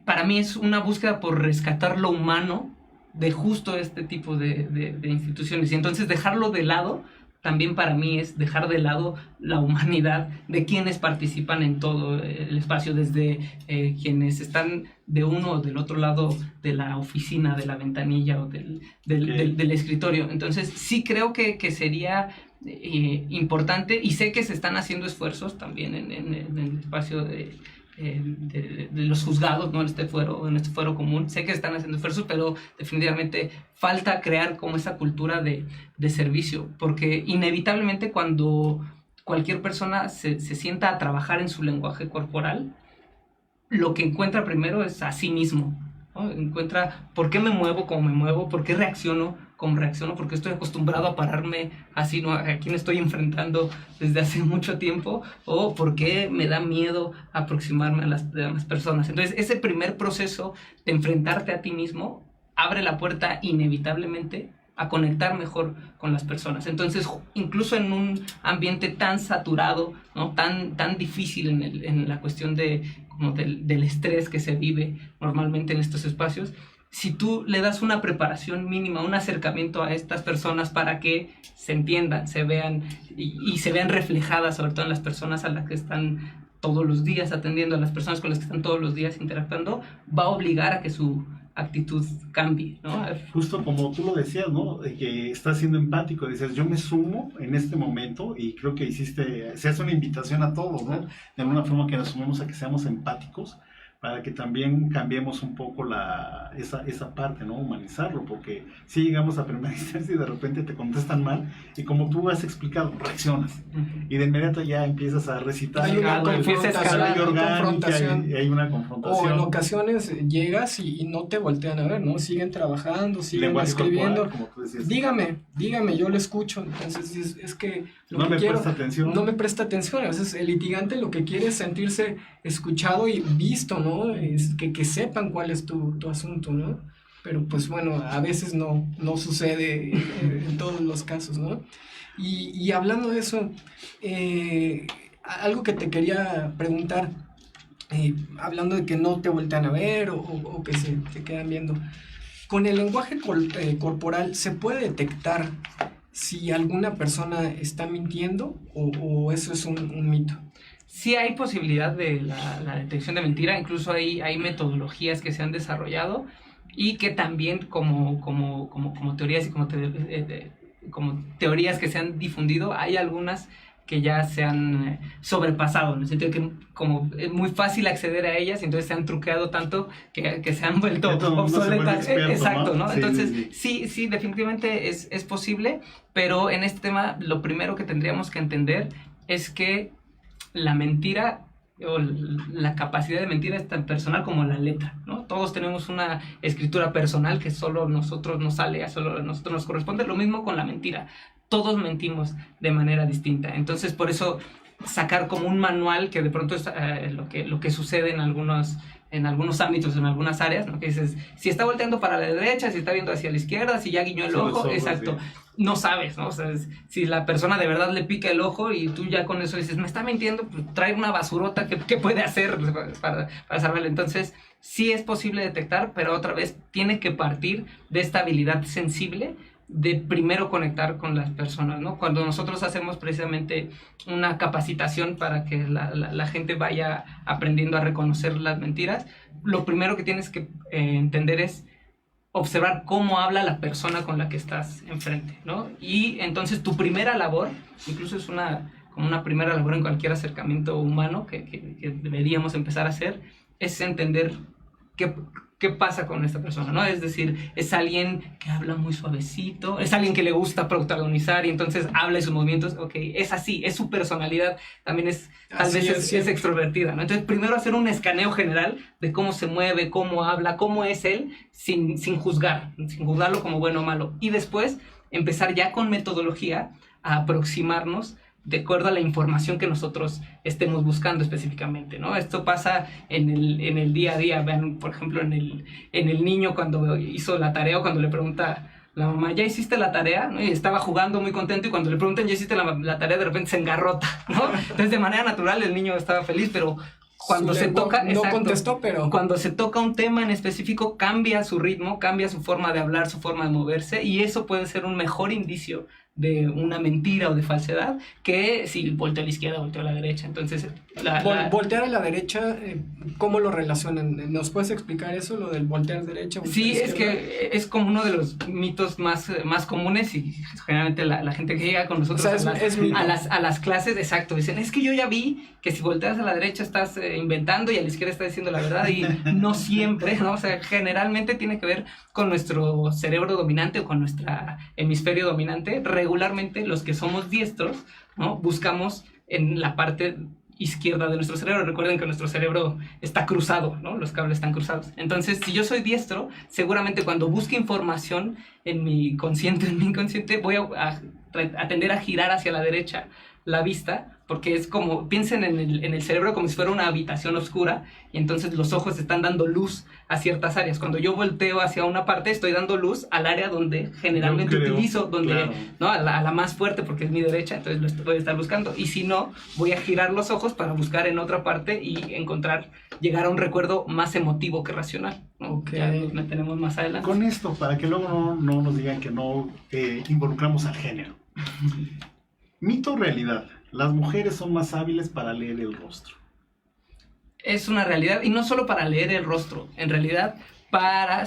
para mí es una búsqueda por rescatar lo humano de justo este tipo de instituciones. Y entonces dejarlo de lado, también para mí es dejar de lado la humanidad de quienes participan en todo el espacio, desde quienes están de uno o del otro lado de la oficina, de la ventanilla o del escritorio. Entonces sí creo que sería importante, y sé que se están haciendo esfuerzos también en el espacio de los juzgados, ¿no? en este fuero común. Sé que están haciendo esfuerzos, pero definitivamente falta crear como esa cultura de servicio, porque inevitablemente cuando cualquier persona se sienta a trabajar en su lenguaje corporal, lo que encuentra primero es a sí mismo, ¿no? Encuentra por qué me muevo como me muevo, por qué reacciono como reacciono, porque estoy acostumbrado a pararme así, ¿no? A quién estoy enfrentando desde hace mucho tiempo, o por qué me da miedo aproximarme a las demás personas. Entonces, ese primer proceso de enfrentarte a ti mismo abre la puerta inevitablemente a conectar mejor con las personas. Entonces, incluso en un ambiente tan saturado, ¿no? tan difícil en la cuestión del estrés que se vive normalmente en estos espacios, si tú le das una preparación mínima, un acercamiento a estas personas para que se entiendan, se vean y se vean reflejadas, sobre todo en las personas a las que están todos los días atendiendo, a las personas con las que están todos los días interactuando, va a obligar a que su actitud cambie, ¿no? Justo como tú lo decías, ¿no? De que estás siendo empático, dices, yo me sumo en este momento, y creo que se hace una invitación a todos, ¿no? De alguna forma que nos sumemos a que seamos empáticos, para que también cambiemos un poco esa parte, ¿no? Humanizarlo, porque si llegamos a primera instancia y de repente te contestan mal, y como tú has explicado, reaccionas, y de inmediato ya empiezas a recitar, hay una confrontación, y hay una confrontación. O en ocasiones llegas y no te voltean a ver, ¿no? Siguen trabajando, siguen escribiendo. Corporal, como tú decías. Dígame, yo lo escucho. Entonces es que lo no que me quiero, presta atención. No me presta atención. A veces el litigante lo que quiere es sentirse escuchado y visto, ¿no? Es que sepan cuál es tu asunto, ¿no? Pero pues bueno, a veces no sucede en todos los casos, ¿no? Y hablando de eso, algo que te quería preguntar, hablando de que no te voltean a ver o que se quedan viendo, con el lenguaje corporal, ¿se puede detectar si alguna persona está mintiendo o eso es un mito? Sí hay posibilidad de la detección de mentira, incluso hay metodologías que se han desarrollado y que también como teorías y como teorías que se han difundido, hay algunas que ya se han sobrepasado, en el sentido de que como es muy fácil acceder a ellas, entonces se han truqueado tanto que se han vuelto obsoletas. Exacto, ¿no? Sí, entonces sí, definitivamente es posible, pero en este tema lo primero que tendríamos que entender es que la mentira o la capacidad de mentir es tan personal como la letra, ¿no? Todos tenemos una escritura personal que solo a nosotros nos sale, solo a nosotros nos corresponde. Lo mismo con la mentira. Todos mentimos de manera distinta. Entonces, por eso sacar como un manual, que de pronto es lo que sucede en algunos ámbitos, en algunas áreas, ¿no? Que dices, si está volteando para la derecha, si está viendo hacia la izquierda, si ya guiñó el ojo, exacto. Sí. No sabes, ¿no? O sea, si la persona de verdad le pica el ojo y tú ya con eso dices, me está mintiendo, pues trae una basurota que puede hacer para saberlo. Entonces, sí es posible detectar, pero otra vez tiene que partir de esta habilidad sensible de primero conectar con las personas, ¿no? Cuando nosotros hacemos precisamente una capacitación para que la gente vaya aprendiendo a reconocer las mentiras, lo primero que tienes que entender es observar cómo habla la persona con la que estás enfrente, ¿no? Y entonces tu primera labor, incluso es como una primera labor en cualquier acercamiento humano que deberíamos empezar a hacer, es entender qué pasa con esta persona, ¿no? Es decir, es alguien que habla muy suavecito, es alguien que le gusta protagonizar y entonces habla de sus movimientos, ok, es así, es su personalidad, también tal vez es extrovertida, ¿no? Entonces, primero hacer un escaneo general de cómo se mueve, cómo habla, cómo es él, sin juzgarlo como bueno o malo. Y después, empezar ya con metodología a aproximarnos de acuerdo a la información que nosotros estemos buscando específicamente, ¿no? Esto pasa en el día a día. Vean, por ejemplo, en el niño cuando hizo la tarea o cuando le pregunta la mamá, ¿ya hiciste la tarea? ¿No? Y estaba jugando muy contento y cuando le preguntan, ¿ya hiciste la tarea? De repente se engarrota, ¿no? Entonces, de manera natural, el niño estaba feliz, pero cuando se toca... No contestó, pero... Cuando se toca un tema en específico, cambia su ritmo, cambia su forma de hablar, su forma de moverse, y eso puede ser un mejor indicio de una mentira o de falsedad que si volteo a la izquierda, volteo a la derecha. Entonces, voltear a la derecha, ¿cómo lo relacionan? ¿Nos puedes explicar eso, lo del voltear derecha? Sí, es que es como uno de los mitos más comunes y generalmente la gente que llega con nosotros, o sea, a las clases, exacto, dicen, es que yo ya vi que si volteas a la derecha estás inventando y a la izquierda estás diciendo la verdad, y no siempre, ¿no? O sea, generalmente tiene que ver con nuestro cerebro dominante o con nuestro hemisferio dominante. Regularmente los que somos diestros, ¿no? Buscamos en la parte izquierda de nuestro cerebro. Recuerden que nuestro cerebro está cruzado, ¿no? Los cables están cruzados. Entonces, si yo soy diestro, seguramente cuando busque información en mi inconsciente, voy a tender a girar hacia la derecha la vista, porque es como, piensen en el cerebro como si fuera una habitación oscura, y entonces los ojos están dando luz a ciertas áreas. Cuando yo volteo hacia una parte, estoy dando luz al área donde generalmente utilizo, donde, claro, ¿no? a la más fuerte, porque es mi derecha, entonces lo voy a estar buscando. Y si no, voy a girar los ojos para buscar en otra parte y llegar a un recuerdo más emotivo que racional, ¿no? Okay. Ya nos meteremos más adelante. Con esto, para que luego no nos digan que no involucramos al género. Mito o realidad, las mujeres son más hábiles para leer el rostro. Es una realidad, y no solo para leer el rostro, en realidad para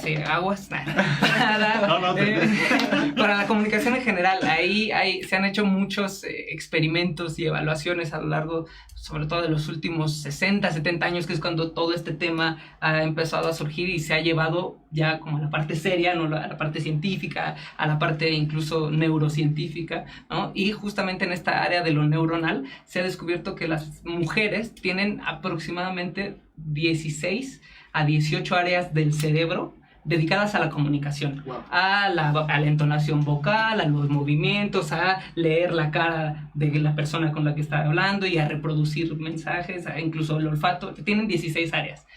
la comunicación en general. Ahí se han hecho muchos experimentos y evaluaciones a lo largo, sobre todo de los últimos 60, 70 años, que es cuando todo este tema ha empezado a surgir y se ha llevado ya como a la parte seria, ¿no? A la parte científica, a la parte incluso neurocientífica, ¿no? Y justamente en esta área de lo neuronal se ha descubierto que las mujeres tienen aproximadamente 16 a 18 áreas del cerebro dedicadas a la comunicación, wow, a la entonación vocal, a los movimientos, a leer la cara de la persona con la que está hablando y a reproducir mensajes, a incluso el olfato. Tienen 16 áreas.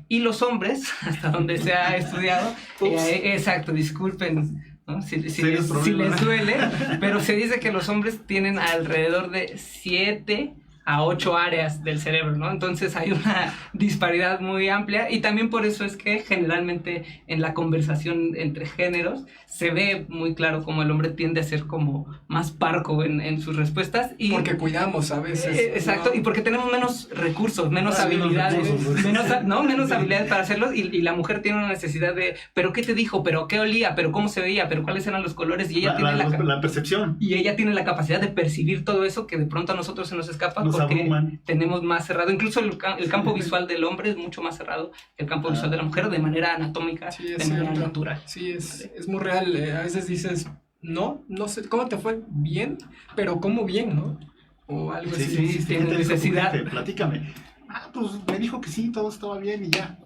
Y los hombres, hasta donde se ha estudiado, exacto, disculpen, ¿no? Si les duele, pero se dice que los hombres tienen alrededor de 7 a 8 áreas del cerebro, ¿no? Entonces hay una disparidad muy amplia, y también por eso es que generalmente en la conversación entre géneros se ve muy claro cómo el hombre tiende a ser como más parco en sus respuestas. Y porque cuidamos a veces. Exacto, ¿no? Y porque tenemos menos recursos, menos habilidades, menos habilidades para hacerlo, y la mujer tiene una necesidad de, ¿pero qué te dijo? ¿Pero qué olía? ¿Pero cómo se veía? ¿Pero cuáles eran los colores? Y ella tiene la percepción. Y ella tiene la capacidad de percibir todo eso que de pronto a nosotros se nos escapa, porque abruman. Tenemos más cerrado, incluso el campo visual del hombre es mucho más cerrado que el campo visual de la mujer, de manera anatómica, sí, de manera natural. Sí, es muy real. A veces dices, no sé, ¿cómo te fue? Bien, pero ¿cómo bien, no? O algo así. Sí, tiene necesidad. Platícame. Pues me dijo que sí, todo estaba bien y ya.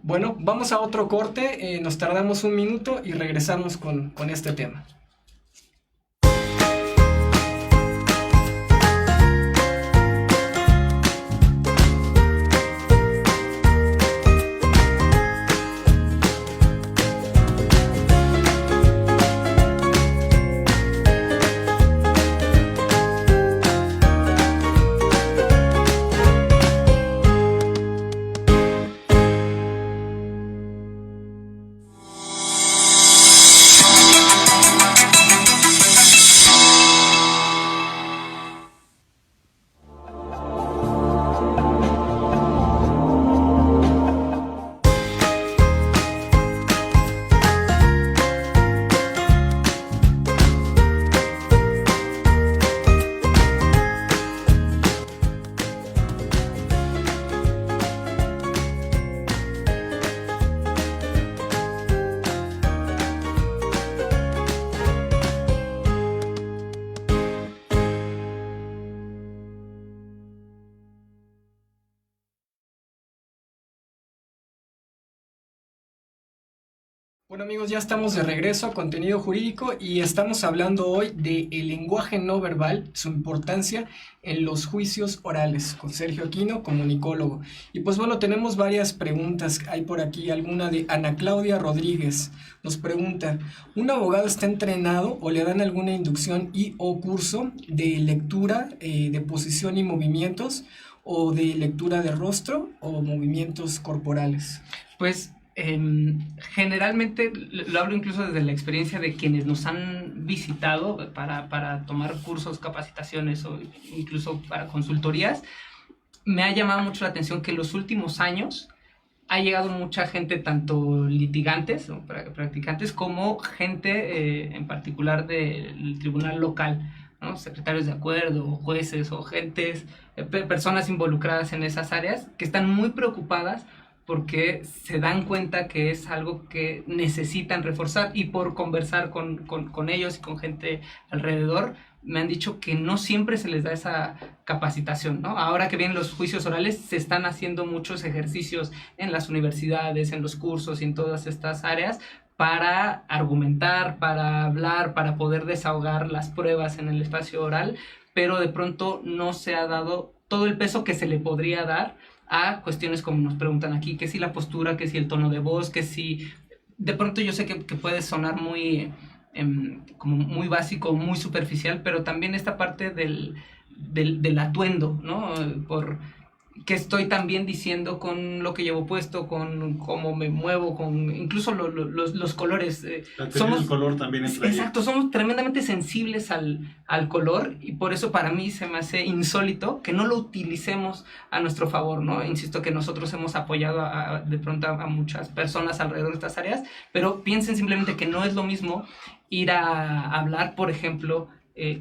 Bueno, vamos a otro corte, nos tardamos un minuto y regresamos con este tema. Bueno amigos, ya estamos de regreso a Contenido Jurídico y estamos hablando hoy del lenguaje no verbal, su importancia en los juicios orales, con Sergio Aquino, comunicólogo. Y pues bueno, tenemos varias preguntas. Hay por aquí alguna de Ana Claudia Rodríguez. Nos pregunta, ¿un abogado está entrenado o le dan alguna inducción y o curso de lectura de posición y movimientos, o de lectura de rostro o movimientos corporales? Pues generalmente, lo hablo incluso desde la experiencia de quienes nos han visitado para tomar cursos, capacitaciones o incluso para consultorías, me ha llamado mucho la atención que en los últimos años ha llegado mucha gente, tanto litigantes o practicantes, como gente en particular del tribunal local, ¿no? Secretarios de acuerdo, jueces o gentes, personas involucradas en esas áreas que están muy preocupadas porque se dan cuenta que es algo que necesitan reforzar, y por conversar con ellos y con gente alrededor, me han dicho que no siempre se les da esa capacitación, ¿no? Ahora que vienen los juicios orales, se están haciendo muchos ejercicios en las universidades, en los cursos y en todas estas áreas para argumentar, para hablar, para poder desahogar las pruebas en el espacio oral, pero de pronto no se ha dado todo el peso que se le podría dar a cuestiones como nos preguntan aquí, que si la postura, que si el tono de voz, que si... De pronto yo sé que puede sonar muy, como muy básico, muy superficial, pero también esta parte del atuendo, ¿no? Por qué estoy también diciendo con lo que llevo puesto, con cómo me muevo, con incluso los colores. El color también entra ahí. Exacto, somos tremendamente sensibles al color, y por eso para mí se me hace insólito que no lo utilicemos a nuestro favor, ¿no? Insisto que nosotros hemos apoyado de pronto a muchas personas alrededor de estas áreas, pero piensen simplemente que no es lo mismo ir a hablar, por ejemplo,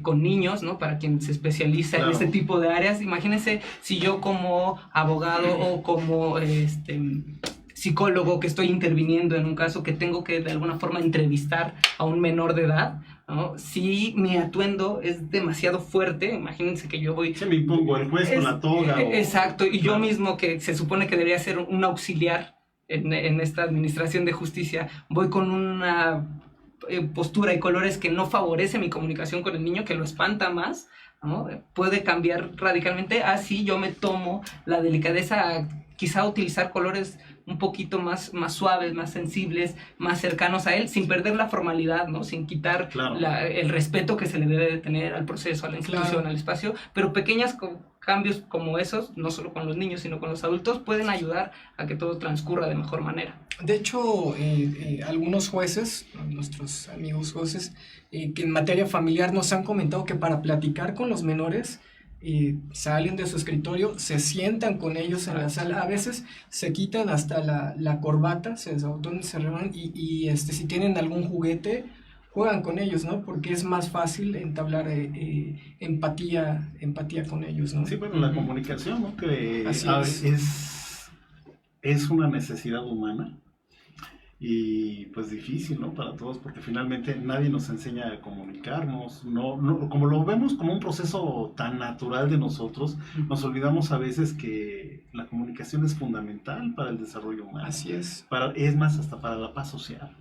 con niños, ¿no? Para quien se especializa en este tipo de áreas. Imagínense si yo como abogado o como psicólogo que estoy interviniendo en un caso que tengo que de alguna forma entrevistar a un menor de edad, ¿no? Si mi atuendo es demasiado fuerte, imagínense que yo voy... Se me impongo el juez con la toga. Exacto, y yo mismo, que se supone que debería ser un auxiliar en esta administración de justicia, voy con una postura y colores que no favorece mi comunicación con el niño, que lo espanta más, ¿no? Puede cambiar radicalmente. Así yo me tomo la delicadeza a quizá utilizar colores un poquito más suaves, más sensibles, más cercanos a él, sin perder la formalidad, ¿no? Sin quitar el respeto que se le debe de tener al proceso, a la institución, al espacio, pero pequeños cambios como esos, no solo con los niños, sino con los adultos, pueden ayudar a que todo transcurra de mejor manera. De hecho, algunos jueces, nuestros amigos jueces, que en materia familiar nos han comentado que para platicar con los menores, salen de su escritorio, se sientan con ellos en la sala, a veces se quitan hasta la corbata, donde se reban, y si tienen algún juguete, juegan con ellos, ¿no? Porque es más fácil entablar empatía con ellos, ¿no? Sí, bueno, la comunicación, ¿no? Que es una necesidad humana. Y pues difícil, ¿no? Para todos, porque finalmente nadie nos enseña a comunicarnos, no, como lo vemos como un proceso tan natural de nosotros, nos olvidamos a veces que la comunicación es fundamental para el desarrollo humano. Así es. Es más, hasta para la paz social.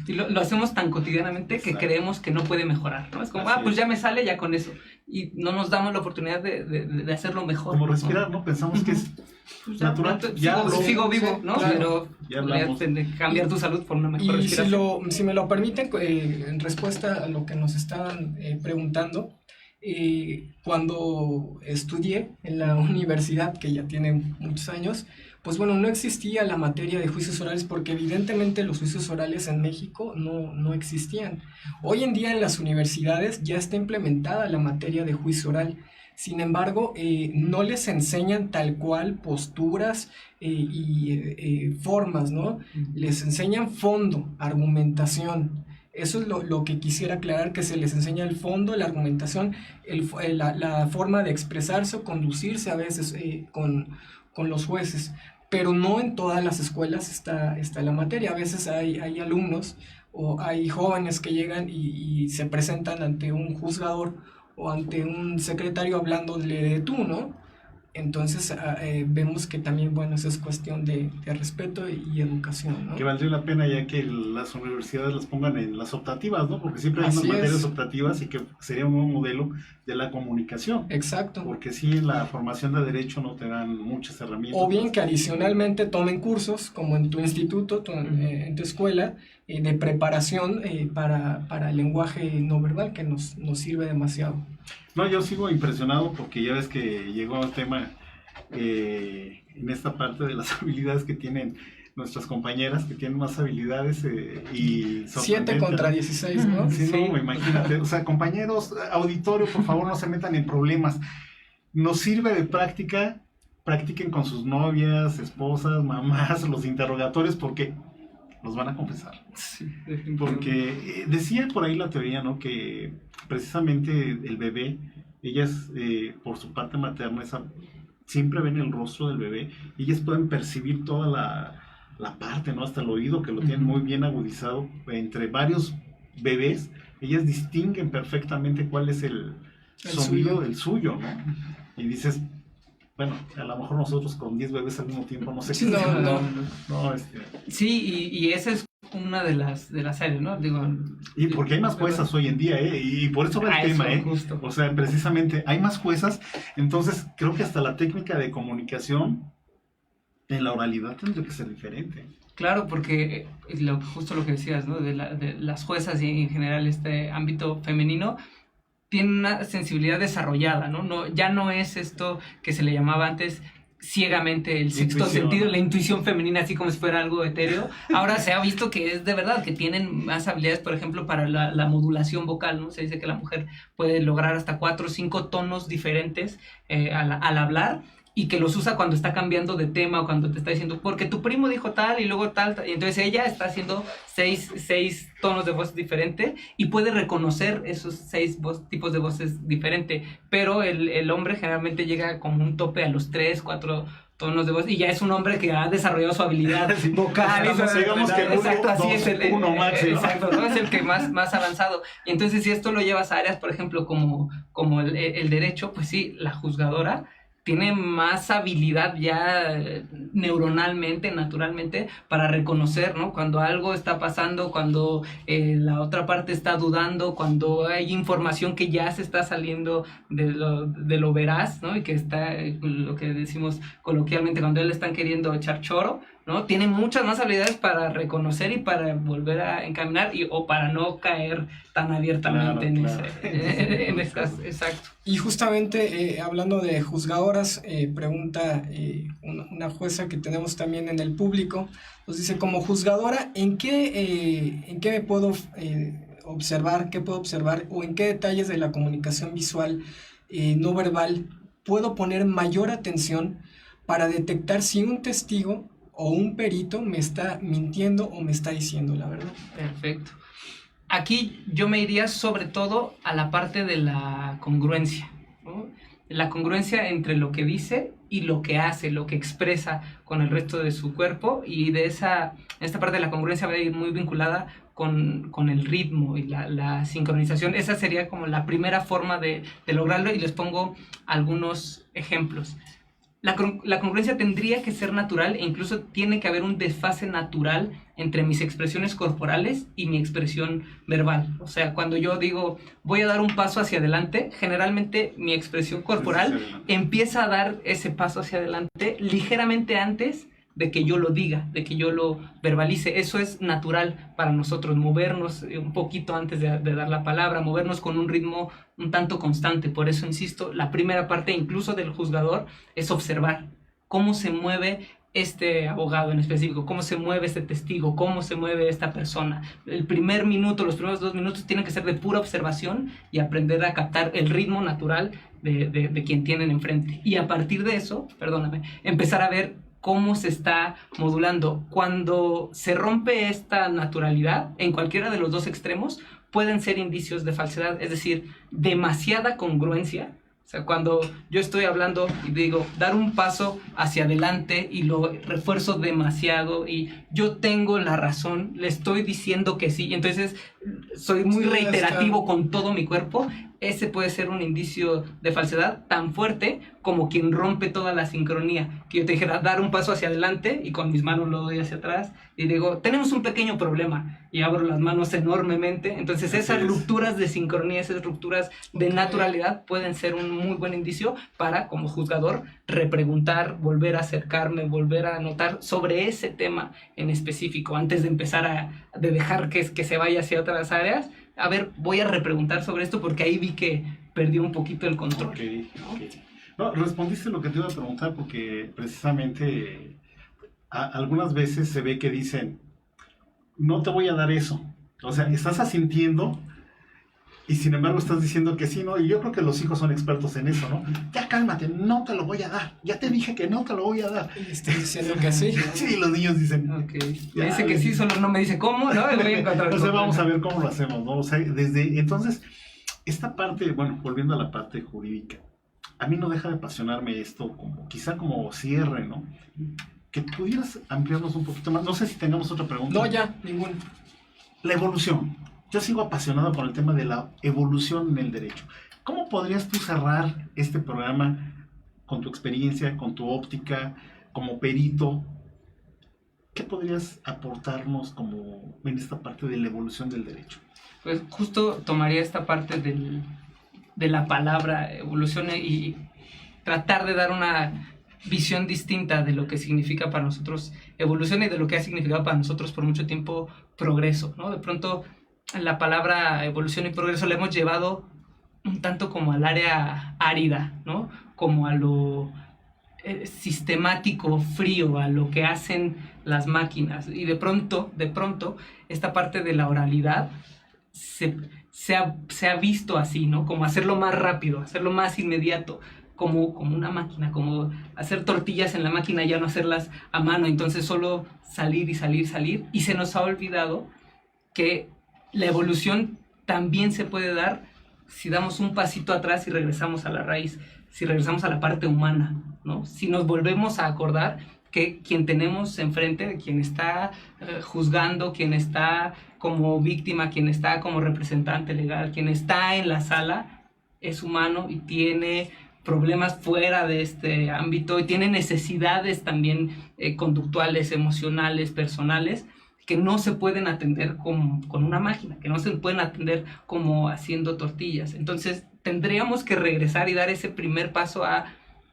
Y lo hacemos tan cotidianamente que creemos que no puede mejorar, ¿no? Es como, pues ya me sale, ya con eso. Y no nos damos la oportunidad de hacerlo mejor. Como respirar, ¿no? Pensamos que es natural. Sigo vivo, ¿no? Claro. Pero deberías cambiar tu salud por una mejor respiración. Si me lo permiten, en respuesta a lo que nos estaban preguntando, cuando estudié en la universidad, que ya tiene muchos años, pues bueno, no existía la materia de juicios orales, porque evidentemente los juicios orales en México no existían. Hoy en día en las universidades ya está implementada la materia de juicio oral. Sin embargo, no les enseñan tal cual posturas y formas, ¿no? Les enseñan fondo, argumentación. Eso es lo que quisiera aclarar, que se les enseña el fondo, la argumentación, la forma de expresarse o conducirse a veces con los jueces. Pero no en todas las escuelas está la materia. A veces hay alumnos o hay jóvenes que llegan y se presentan ante un juzgador o ante un secretario hablándole de tú, ¿no? Entonces vemos que también, bueno, eso es cuestión de respeto y educación, ¿no? Que valdría la pena ya que las universidades las pongan en las optativas, ¿no? Porque siempre hay Así unas materias es. optativas y que sería un nuevo modelo de la comunicación. Exacto. Porque sí, en la formación de derecho no te dan muchas herramientas. O bien que adicionalmente tomen cursos, como en tu instituto, en tu escuela, de preparación para el lenguaje no verbal, que nos sirve demasiado. No, yo sigo impresionado porque ya ves que llegó el tema en esta parte de las habilidades que tienen nuestras compañeras, que tienen más habilidades y 7 contra 16, ¿no? Sí, Sí. no, imagínate. O sea, compañeros, auditorio, por favor, no se metan en problemas. Nos sirve de práctica, practiquen con sus novias, esposas, mamás, los interrogatorios, porque los van a confesar. Sí, definitivamente. Porque decía por ahí la teoría, ¿no? Que precisamente el bebé, ellas por su parte materna, siempre ven el rostro del bebé y ellas pueden percibir toda la parte, ¿no? Hasta el oído, que lo tienen muy bien agudizado. Entre varios bebés, ellas distinguen perfectamente cuál es el sonido suyo. del suyo, ¿no? Y dices, bueno, a lo mejor nosotros con 10 bebés al mismo tiempo, no sé Sí, qué. no. Sí, y esa es una de las áreas, ¿no? Digo, Y porque hay más juezas hoy en día, y por eso va el tema, justo. O sea, precisamente hay más juezas, entonces creo que hasta la técnica de comunicación en la oralidad tendría que ser diferente. Claro, porque justo lo que decías, ¿no? De las juezas y en general este ámbito femenino tiene una sensibilidad desarrollada, ¿no? Ya no es esto que se le llamaba antes ciegamente el sexto sentido, la intuición femenina, así como si fuera algo etéreo. Ahora se ha visto que es de verdad, que tienen más habilidades, por ejemplo, para la modulación vocal, ¿no? Se dice que la mujer puede lograr hasta 4 o 5 tonos diferentes al hablar, y que los usa cuando está cambiando de tema o cuando te está diciendo, porque tu primo dijo tal y luego tal, y entonces ella está haciendo 6 tonos de voz diferente y puede reconocer esos 6 tipos de voces diferentes, pero el hombre generalmente llega como un tope a los 3, 4 tonos de voz y ya es un hombre que ha desarrollado su habilidad vocal. Digamos que exacto, así es uno máximo. Exacto, ¿no? Es el que más avanzado. Y entonces si esto lo llevas a áreas, por ejemplo, como el derecho, pues sí, la juzgadora tiene más habilidad ya neuronalmente, naturalmente, para reconocer, ¿no? Cuando algo está pasando, cuando la otra parte está dudando, cuando hay información que ya se está saliendo de lo veraz, ¿no? Y que está, lo que decimos coloquialmente, cuando le están queriendo echar choro, ¿no? Tiene muchas más habilidades para reconocer y para volver a encaminar o para no caer tan abiertamente en ese caso. Exacto. Y justamente hablando de juzgadoras, pregunta una jueza que tenemos también en el público, nos dice, como juzgadora, ¿en qué me puedo observar, qué puedo observar o en qué detalles de la comunicación visual no verbal puedo poner mayor atención para detectar si un testigo o un perito me está mintiendo o me está diciendo la verdad? Perfecto. Aquí yo me iría sobre todo a la parte de la congruencia, ¿no? La congruencia entre lo que dice y lo que hace, lo que expresa con el resto de su cuerpo, y esta parte de la congruencia va a ir muy vinculada con el ritmo y la sincronización. Esa sería como la primera forma de lograrlo, y les pongo algunos ejemplos. La congruencia tendría que ser natural, e incluso tiene que haber un desfase natural entre mis expresiones corporales y mi expresión verbal. O sea, cuando yo digo voy a dar un paso hacia adelante, generalmente mi expresión corporal empieza a dar ese paso hacia adelante ligeramente antes de que yo lo diga, de que yo lo verbalice. Eso es natural para nosotros, movernos un poquito antes de dar la palabra, movernos con un ritmo un tanto constante. Por eso, insisto, la primera parte incluso del juzgador es observar cómo se mueve este abogado en específico, cómo se mueve este testigo, cómo se mueve esta persona. El primer minuto, los primeros 2 minutos tienen que ser de pura observación y aprender a captar el ritmo natural de quien tienen enfrente. Y a partir de eso, empezar a ver cómo se está modulando. Cuando se rompe esta naturalidad, en cualquiera de los 2 extremos, pueden ser indicios de falsedad, es decir, demasiada congruencia. O sea, cuando yo estoy hablando y digo, dar un paso hacia adelante y lo refuerzo demasiado y yo tengo la razón, le estoy diciendo que sí, entonces soy muy reiterativo con todo mi cuerpo. ese puede ser un indicio de falsedad tan fuerte como quien rompe toda la sincronía. Que yo te dijera, dar un paso hacia adelante y con mis manos lo doy hacia atrás y digo, tenemos un pequeño problema, y abro las manos enormemente. Entonces esas rupturas de sincronía, esas rupturas de naturalidad pueden ser un muy buen indicio para, como juzgador, repreguntar, volver a acercarme, volver a anotar sobre ese tema en específico antes de empezar de dejar que se vaya hacia otras áreas. A ver, voy a repreguntar sobre esto porque ahí vi que perdió un poquito el control. Okay. No, respondiste lo que te iba a preguntar, porque precisamente algunas veces se ve que dicen, no te voy a dar eso. O sea, estás asintiendo y sin embargo estás diciendo que sí, ¿no? Y yo creo que los hijos son expertos en eso, ¿no? Ya cálmate, no te lo voy a dar. Ya te dije que no te lo voy a dar. Y estoy diciendo que sí. Sí, los niños dicen. Me dice que sí, solo no me dice cómo, ¿no? Voy a encontrar. O sea, vamos a ver cómo lo hacemos, ¿no? O sea, desde entonces, esta parte, bueno, volviendo a la parte jurídica, a mí no deja de apasionarme esto, quizá como cierre, ¿no? Que pudieras ampliarnos un poquito más. No sé si tengamos otra pregunta. No, ya, ninguna. La evolución. Yo sigo apasionado con el tema de la evolución en el derecho. ¿Cómo podrías tú cerrar este programa con tu experiencia, con tu óptica, como perito? ¿Qué podrías aportarnos como en esta parte de la evolución del derecho? Pues justo tomaría esta parte de la palabra evolución y tratar de dar una visión distinta de lo que significa para nosotros evolución y de lo que ha significado para nosotros por mucho tiempo progreso, ¿no? De pronto la palabra evolución y progreso la hemos llevado un tanto como al área árida, ¿no? Como a lo sistemático, frío, a lo que hacen las máquinas. Y de pronto, esta parte de la oralidad se ha visto así, ¿no? Como hacerlo más rápido, hacerlo más inmediato, como una máquina, como hacer tortillas en la máquina, ya no hacerlas a mano, entonces solo salir y salir, y se nos ha olvidado que la evolución también se puede dar si damos un pasito atrás y regresamos a la raíz, si regresamos a la parte humana, ¿no? Si nos volvemos a acordar que quien tenemos enfrente, quien está juzgando, quien está como víctima, quien está como representante legal, quien está en la sala, es humano y tiene problemas fuera de este ámbito y tiene necesidades también conductuales, emocionales, personales, que no se pueden atender con una máquina, que no se pueden atender como haciendo tortillas. Entonces tendríamos que regresar y dar ese primer paso a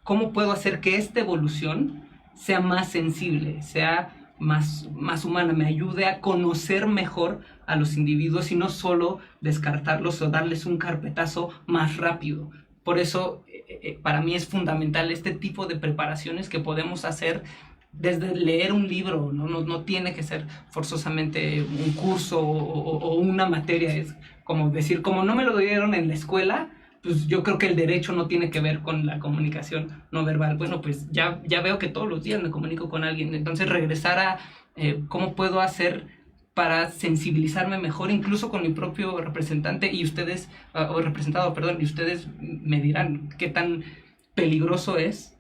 cómo puedo hacer que esta evolución sea más sensible, sea más humana, me ayude a conocer mejor a los individuos y no solo descartarlos o darles un carpetazo más rápido. Por eso para mí es fundamental este tipo de preparaciones que podemos hacer desde leer un libro, no tiene que ser forzosamente un curso o una materia. Es como decir, como no me lo dieron en la escuela, pues yo creo que el derecho no tiene que ver con la comunicación no verbal. Bueno, pues ya veo que todos los días me comunico con alguien, entonces regresar a cómo puedo hacer para sensibilizarme mejor, incluso con mi propio representante y ustedes, y ustedes me dirán qué tan peligroso es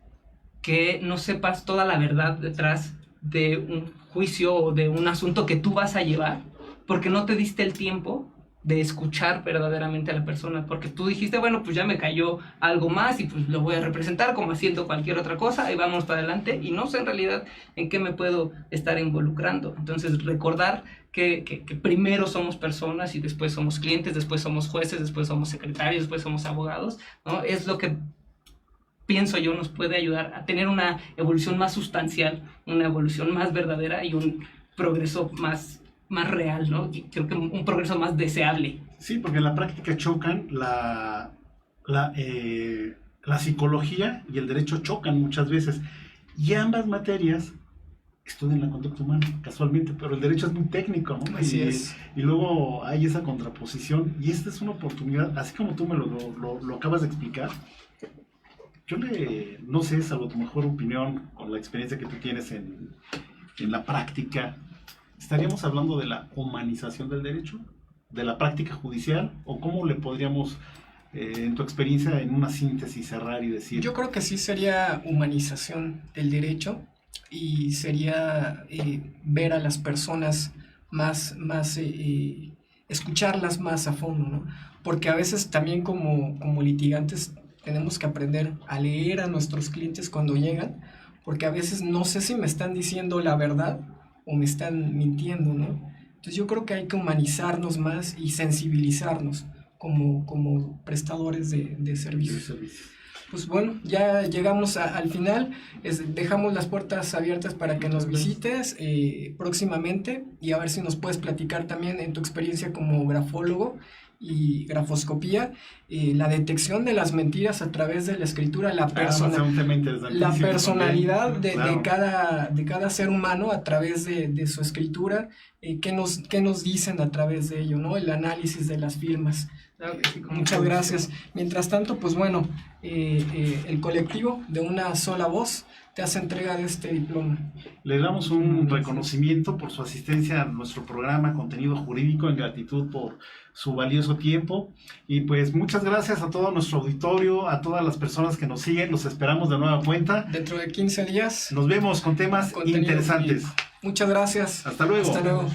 que no sepas toda la verdad detrás de un juicio o de un asunto que tú vas a llevar, porque no te diste el tiempo de escuchar verdaderamente a la persona, porque tú dijiste, bueno, pues ya me cayó algo más y pues lo voy a representar como haciendo cualquier otra cosa y vamos para adelante, y no sé en realidad en qué me puedo estar involucrando. Entonces recordar que primero somos personas y después somos clientes, después somos jueces, después somos secretarios, después somos abogados, ¿no? Es lo que pienso yo nos puede ayudar a tener una evolución más sustancial, una evolución más verdadera y un progreso más real, ¿no? Y creo que un progreso más deseable. Sí, porque en la práctica chocan, la psicología y el derecho chocan muchas veces. Y ambas materias estudian la conducta humana, casualmente, pero el derecho es muy técnico, ¿no? Así es. Y luego hay esa contraposición, y esta es una oportunidad, así como tú me lo acabas de explicar. Yo no sé, salvo tu mejor opinión, con la experiencia que tú tienes en la práctica, ¿estaríamos hablando de la humanización del derecho? ¿De la práctica judicial? ¿O cómo le podríamos, en tu experiencia, en una síntesis, cerrar y decir? Yo creo que sí sería humanización del derecho y sería ver a las personas más escucharlas más a fondo, ¿no? Porque a veces también como litigantes tenemos que aprender a leer a nuestros clientes cuando llegan, porque a veces no sé si me están diciendo la verdad o me están mintiendo, ¿no? Entonces yo creo que hay que humanizarnos más y sensibilizarnos como prestadores de servicios. Pues bueno, ya llegamos al final, dejamos las puertas abiertas para que nos visites próximamente y a ver si nos puedes platicar también en tu experiencia como grafólogo y grafoscopía, la detección de las mentiras a través de la escritura, la personalidad de cada ser humano a través de su escritura, qué nos dicen a través de ello, ¿no? El análisis de las firmas. Muchas gracias. Mientras tanto, pues bueno, el colectivo de Una Sola Voz te hace entrega de este diploma. Le damos un reconocimiento por su asistencia a nuestro programa Contenido Jurídico, en gratitud por su valioso tiempo. Y pues muchas gracias a todo nuestro auditorio, a todas las personas que nos siguen. Los esperamos de nueva cuenta. Dentro de 15 días. Nos vemos con temas interesantes. Jurídico. Muchas gracias. Hasta luego. Hasta luego.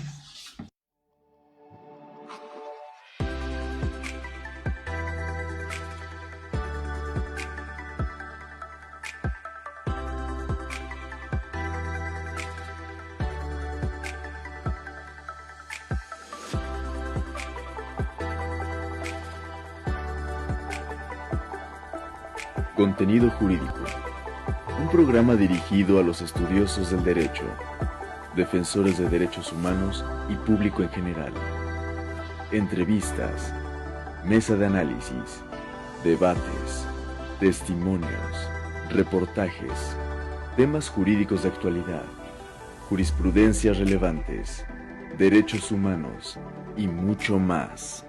Contenido Jurídico, un programa dirigido a los estudiosos del derecho, defensores de derechos humanos y público en general. Entrevistas, mesa de análisis, debates, testimonios, reportajes, temas jurídicos de actualidad, jurisprudencias relevantes, derechos humanos y mucho más.